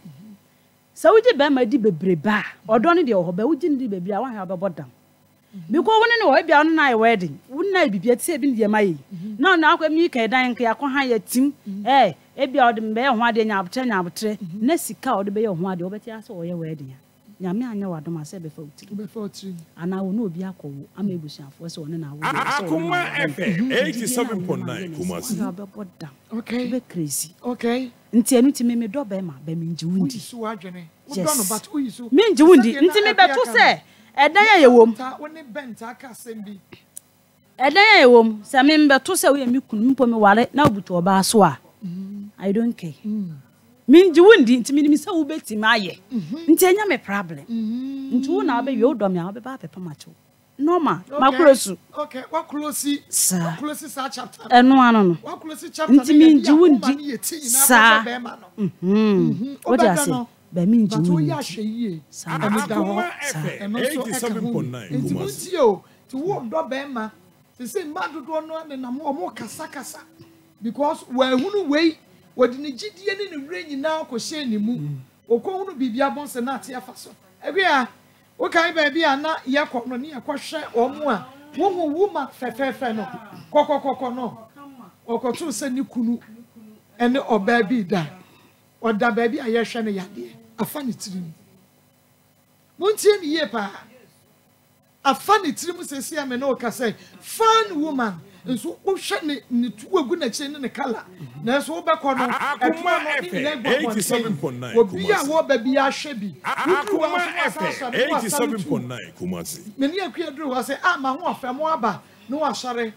sa wuji ba ma di bebreba odo ne de ho ba wuji ne di bebi a wan ha ba bodam because woni ne wo bia no na wedding woni na bibia tie bi ne de mayi na na akwa mi kan dan ka yakọ ha ya tim e bia ode me ho ade nya abotre na sika ode be ye ho ade obeti ase wo ye wedding nyame anya wadom ase be fa utiri ana wo no obi akowo ama ebusuafo se woni na wo Akuma FM 87.9 Kumasi okay be crazy okay nti enu ti me do be ma be me njiwundi so adwene wo do no but wo yiso me njiwundi nti me beto se edan ya yewom woni benta aka sembi edan ya yewom se me beto se wo ye mi kunu mpo me ware na obutu oba so a I don't care minji wundi nti minimi se wo beti maye nti enya me problem nti wo na be we odom ya be ba pepa macho normal makrosu okay what close sa chapter eno ano no what close chapter ntimi nji wundi sa what you say ba mi nji wundi sa akoma efe 87.9 kumasi yo ti wo do be ma ti say madu do no na mo kasa because we hunu we wodi ni gidie ni ne wre nyina ko hye ni mu okohunu bibia bonse na ate afaso ebia o kai ba bia na ye kɔ no ne ye kɔ hwɛ omu a wo wuma fefefe no kokokoko no okotu se ni kunu ene oba bi da oda ba bi aye hwɛ ne yade afa ne tirim muntie ni ye pa afa ne tirim sesi ame na o ka say fine woman nso o hwɛ ne tuwagu na kye ne kala na nso wo bɛkɔ no akuma efe 87.9 obi a wo ba bi ahwɛ bi 87.9 kumasi meni akua duru wa sɛ ma ho afɛ mo aba no asɔre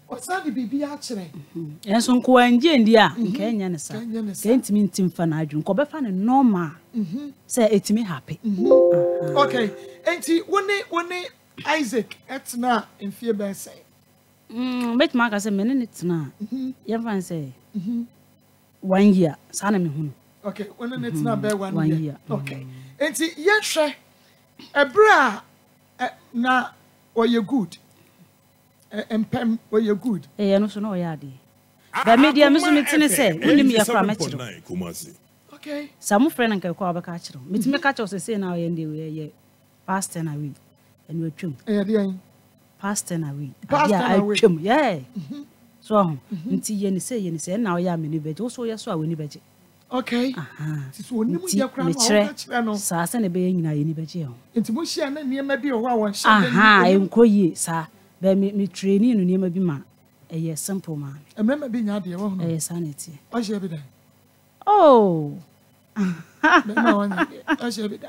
osadi bibi a kyerɛ enso nko anje ndi a nka enya ne sa ka ntimi ntimfa na adwun ko bɛfa ne normal sɛ etimi happy okay enti woni Isaac etna enfie ben say bet ma ka say mene ne tena ye fan say 1 year sa na me hunu okay woni ne tena be 1 year okay enti ye hwe ebra na oye good empem oye good ye no so na oye ade ba media me so me tene say woni me ye fra ma kiro okay some friend nka ko abaka kiro metime ka kiro say na oye ndi we ye pastor na we and we trim pastor na we trim yeah so nti ye ni say na oya me ni beje wo so ye so a we ni beje okay so oni mu ye kra no sa sa na be nyina ye ni beje ho nti mo hia na niema bi ho a won hia enkoyi sa be me training no niema bi ma eye simple man emema bi nya de wo ho sanity o hia bi da oh be ma won o hia bi da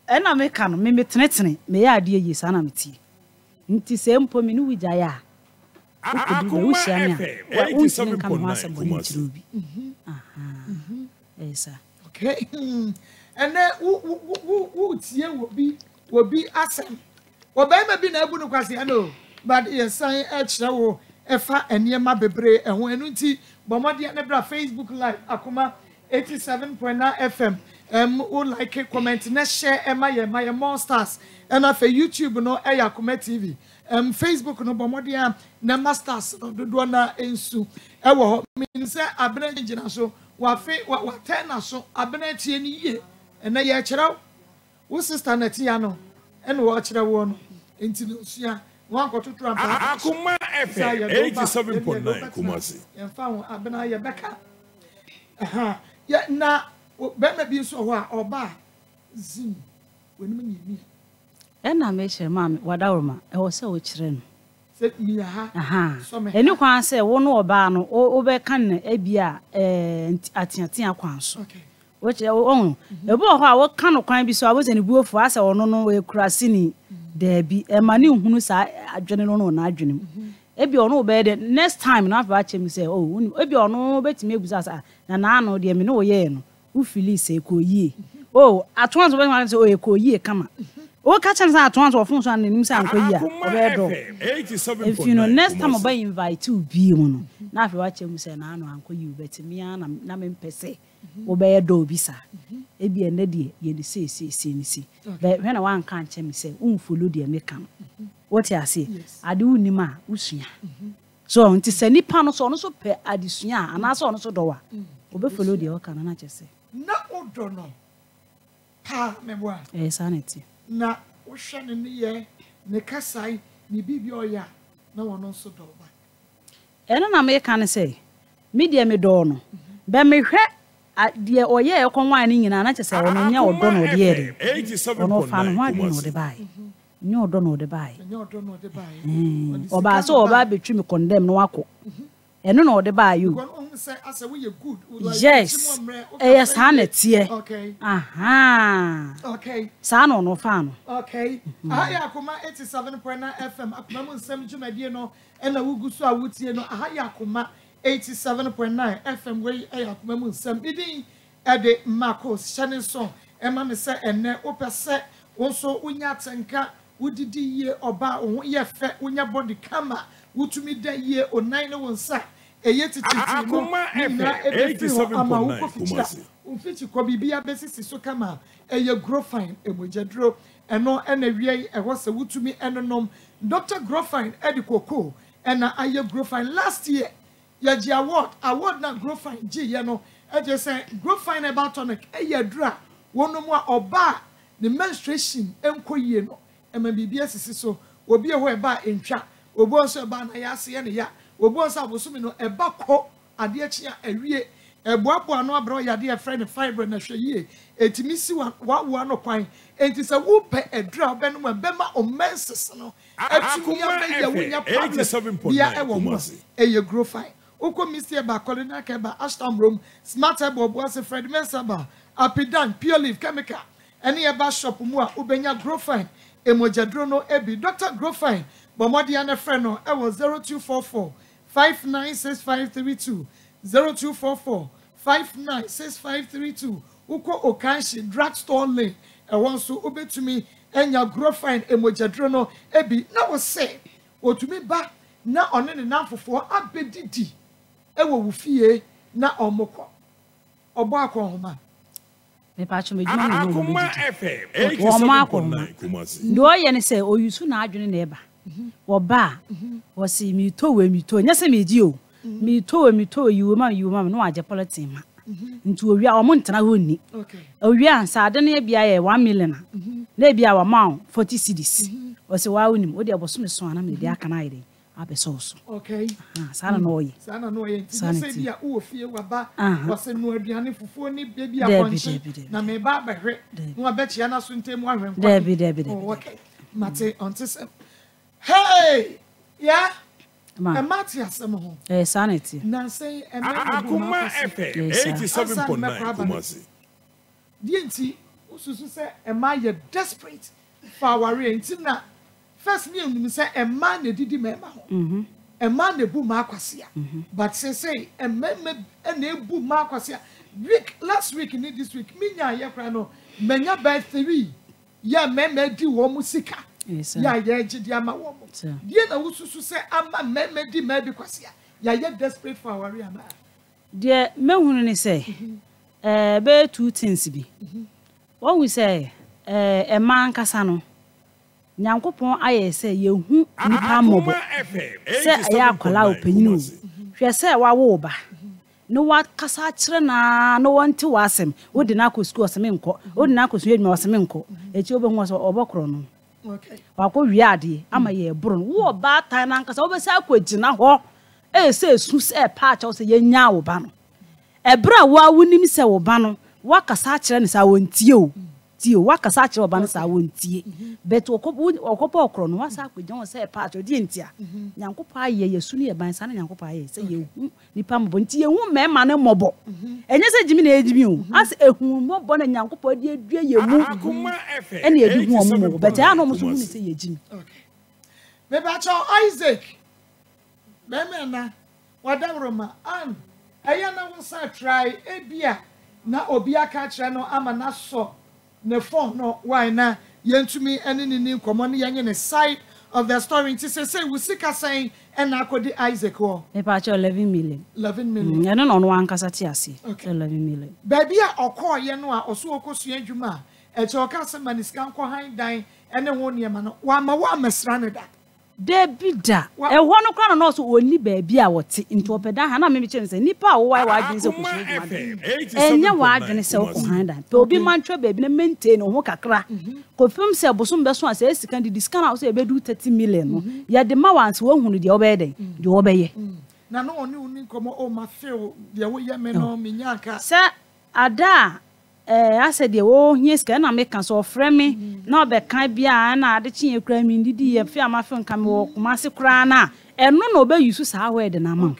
ena me ka no me tenetene me ya ade yi sa na meti nti se mpo me ni wugya ya akuma efe 87.9 kumasi esa okay ene wo tie wo bi asem wo ba ma bi na abu no kwase ano but yes san e kire wo efa eniema bebre ehun enu nti bomode ne bra Facebook live akuma 87.9 FM who like comment na share my monsters and for YouTube no Akuma TV Facebook no bomode na masters no do na ensu e wo mean say abena ngina so wa ten na so abena tie ni ye na ye kire wo sister na tie no e no wo kire wo no enti no sua wan kototo ampa akuma efe 87.9 kumasi ye fa wo abena ye beka ye na bema bi so ho a oba zim woni me ni na me hye ma me wadawroma e wo se wo kire no se mi ha so me eni kwan se wo no oba no wo be kan na ebia atiatia kwan so okay wo che wo ebo ho a wo kan no kwan bi so abo se ne buofu ase wo no we kurase ni da bi e ma ne hunu sa adwene no na adwene ebi ono be de next time na afa chem say oh ebi ono betime ebusa sa na no de me no wo ye no u feel say ko yie oh atonso be say oh ko yie kama o ka chen say atonso ofun so anim say anko yie o be do if you know next time oba invite you bi mu no na afa chem say na no anko yie betime na me mpese wo be do bi sa ebi ene de ye ni say ni si be when na wan kan chem say follow de me kan what you say ade unima usua so nti sani pa no so pe adesua ana so no so do wa obe follow de o kan na chese na odo no pa me boa sanity na wo hwe ne ye ne kasai ne bibi oya na wono so do ba eno na me kan say media me do no be me hwe de oye e kon wan ni nyina na chese wono nya odo no de ye ono fa no wan no de bai nyo odo no de bai oba so oba betwi me condemn no wako eno no de bai you yes yes hanetie okay okay sa no fa no okay ahaya akoma 87.9 FM akoma mu nsem dwumadie no ena wugu so a wutie no ahaya akoma 87.9 FM we akoma mu nsem idin ede Marcos Chanison ema me se ene opese wonso unya tenka wodidi ye oba wo ye fe wonya body kama wotumi da ye onan ne wonsa eye tititi no na ebi ama wo kofichira umfichi ko bibia besisi so kama eye grofine emojadro eno ena wie eho se wotumi enonom Dr. Grofine edikoko ena aye grofine last year yaji award na grofine ji ye no eje say grofine about tonic eye dra wonomu a oba the menstruation enkoyie no ema bibia sisi so obi eho eba entwa obo nso eba na ya se ye ne ya obo nso abosumi no eba ko ade achia awie eboabo ano abro yade e friend fiber na hweyie etimi si wa no kwan enti se wo pe edra obenu ma bema o menses no etimi ya be ye wonya problem ya e wo mo eye grow fine uko misie ba colonial ke ba ashton room smart ebo ase friend mensaba apidan pure leaf chemical ene ye ba shop mu a ubenya grow fine emojadro no ebi Dr. Grow Fine bomodi ane friend no e wo 0244 596532 0244 596532 uko okanshi drugstore lane e wonso obetumi enya Grow Fine emojadro no ebi na wo say otumi ba na one ne nanfofo abedidi e wo wufie na omoko obo akonhoma me pa cho medwuma no Akuma FM 87.9 ndo ye ne say oyusu na adwene na eba wo ba wo si mi to nya se meji o mi to yiwoma no aje politin ma nti owia o mo ntena ho ni owia ansa ade na bia ye 1 million na bia wa ma 40 cedis wo se wa unim wo de aboso me so ana me bia kana ide abesoso okay sana no ye se bia wo fie wa ba wo se no aduane fufuo ni bia akonche na me ba behwe no abechia na so ntemu ahwen kwa Debi okay mate onte hey yeah Mati asem ho sanity na say Akuma FM 87.9 Kumasi dienti ususu say ema ye desperate for our enti na first me unu say ema na didi mema ho ema na bu ma akwase but say ema na ebu ma akwase last week ni this week minya ye kra no menya by 3 ya mema di wo musika ya ye gidi ama wo mo die na ususu say ama mema di ma bi kwase ya ye desperate for our ama de mehunu ni say be two things bi one we say ema nkasa no nyankopon aye say yehu nipa mobo say ya akola opanyinu hwe say wawo ba no wa kasa kire na no wanti wasem wodi na ko school asem nko wodi na ko so edwuma wasem nko echi obehu so obokro no okay wako wiade ama ye bro wo ba tan na nkasa obesa akogina ho say su say patch o say yenya wo ba no ebra wa wunim say wo ba no wakasa kire ne sa wontie o tio wakasa kire wo ba no sa wontie bet okopo okro no wasa akogina wo say patch o di ntia nyankopa aye yesu ne ye ban sa na nyankopa aye say yehu nipa mbo ntie yehu mema ne mobo enye say jimi na ejimi o as ehu mobo na nyankopa di adua yemu ene edi hu omo bet ya no mo so hu ni say yejimi okay me ba cho Isaac na wadamroma an aya na wo sa try ebia na obi aka kire no ama na so ne phone no why na yentumi ene ni nkomo ne yenye ne side of the story to say we sika saying and akodi Isaac ho me pa cho 11 million ya no no ankasa ti ase 11 million baby a okoye no a oso okosua adwuma e che oka se maniska nko han dan ene ho niema no wa ma wa mesra ne da Debida e ho no kra no so oni baabi a wote nti opeda ha na me che nse nipa wo wa adwene se ko enya wa adwene se ko handa pe obi mantwa baabi na maintain ho kakra ko film se bosom be so ase esika di discount house e be do 30 million no ya de ma wanse wo hunu de obeden de obeye na no oni uni komo o ma feel de wo ye me no me nyaka se ada ase de wo hieska na me kan so frɛ me na obekan bia na ade kye kura mi ndidi ye fi amafe nka me wo kuma se kura na eno na obeyusu saa word na ma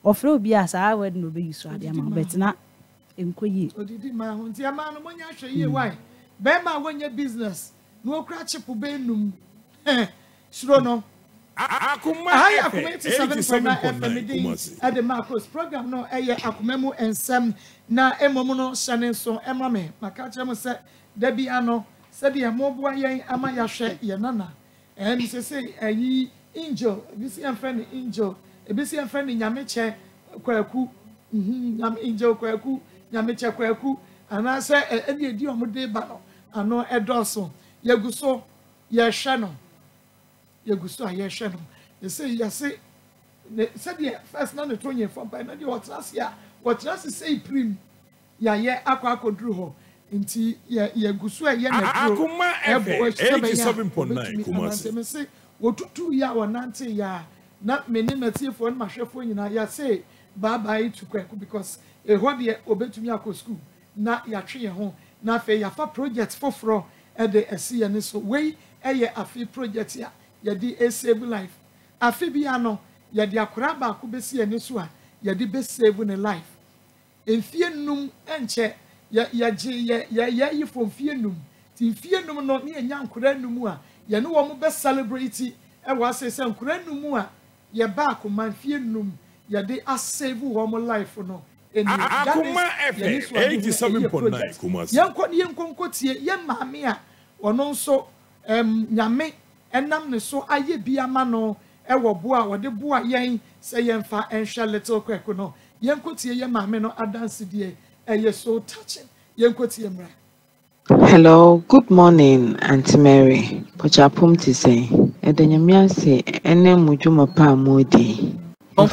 ofrɛ obi a saa word na obeyusu ade ma betina enkoyi odidi ma ho nti ama no monya hwɛ ye why be ma wonye business no okra chipu be num suro no Akuma FM 87.9 at the Marcos program no eye akumemu ensem na emomu no hyane so emame maka kyerem se da bi ano said the mobile yang ama ya share ye nana and say ayi angel bisi am friend angel e bisi am friend nyameche kwaku angel kwaku nyameche kwaku ana say e edi omode ba no ano edoso yeguso ye hwe no yeguso a ye hwe no they say you say said the first na the 24 by na the what last say prim ya ye akwa akodru ho nti ye gusu ye na dro akuma 87.9 kumasi me say wotutu ya wonante ya na meni na tiefo na mahwefo nyina ya say bye bye to kwaku because e ho de obetumi akọ school na ya twe ye ho na fe ya fa project foforo e de esi ye ne so we eye afi project ya ye di save life afi bia no ye de akora ba ko besi ye ne so a ye de be save ne life enfie num enche ya yi from fie num ti fie num no ne nya nkora num a ye ne wo mo be celebrate e wa say nkora num a ye ba ko man fie num ye de a save wo mo life no akuma FM 87.9 kumasi yenko tie ye maame a ono nso nyame enam ne so aye bia ma no e wo bo a wo de bo a yen say yenfa enhwe little kweko no yenko tie ye maame no adanse die eye so touching yenko tie mra. Hello, good morning, Auntie Mary. Pochapum to say, Edanyamia say, ene mujuma pa modi. From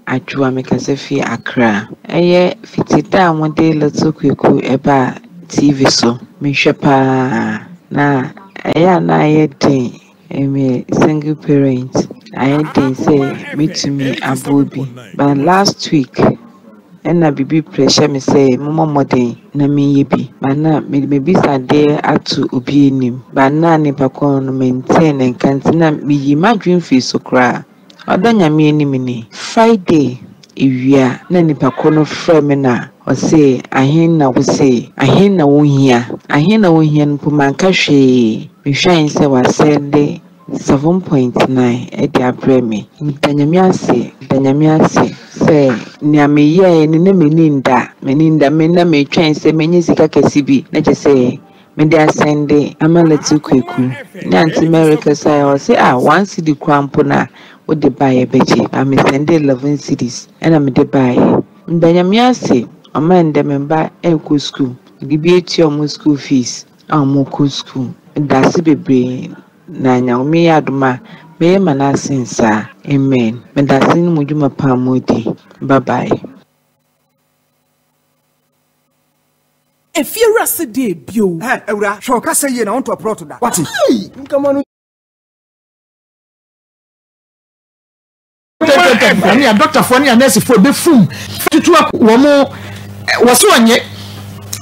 Ajua Mekasefi Accra. Eye fitita one little quick eba TV so. Me shepa na aya na ye day. Me single parent. I didn't say me to me abobi. But last week, and na bibi pressure me say mama modern na me yebi but na me bisa there atu obi enim but na ne pakon no maintain and kantina me yi madwin fi so kra odanya me enim ni Friday ewia na ne pakon no frɛ me na o say ahen na wo say ahen na wo hia npo manka hwe me hwan say wa send 7.9 edi abreme danyamiase say nia me ye ni na meninda me na me twen say menye sika kasibi na je say me dey asende amaleti kweku na Auntie America say o say one cedi kwampo na wo de buy beche am send 11 cedis na me de buy danyamiase amande me ba enko school gibi eti omo school fees amoko school dasi bebre na nyawme aduma me manasinsa amen medasin mujuma pa modi bye bye. If you rest day bio ewra shoka say ye na on to prot da what come on doctor for ni nurse for be fum tutu wo mo wo so anye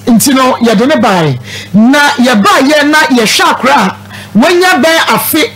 ntino ye de ne bai na ye ba ye na ye hwa akra wanya ben afi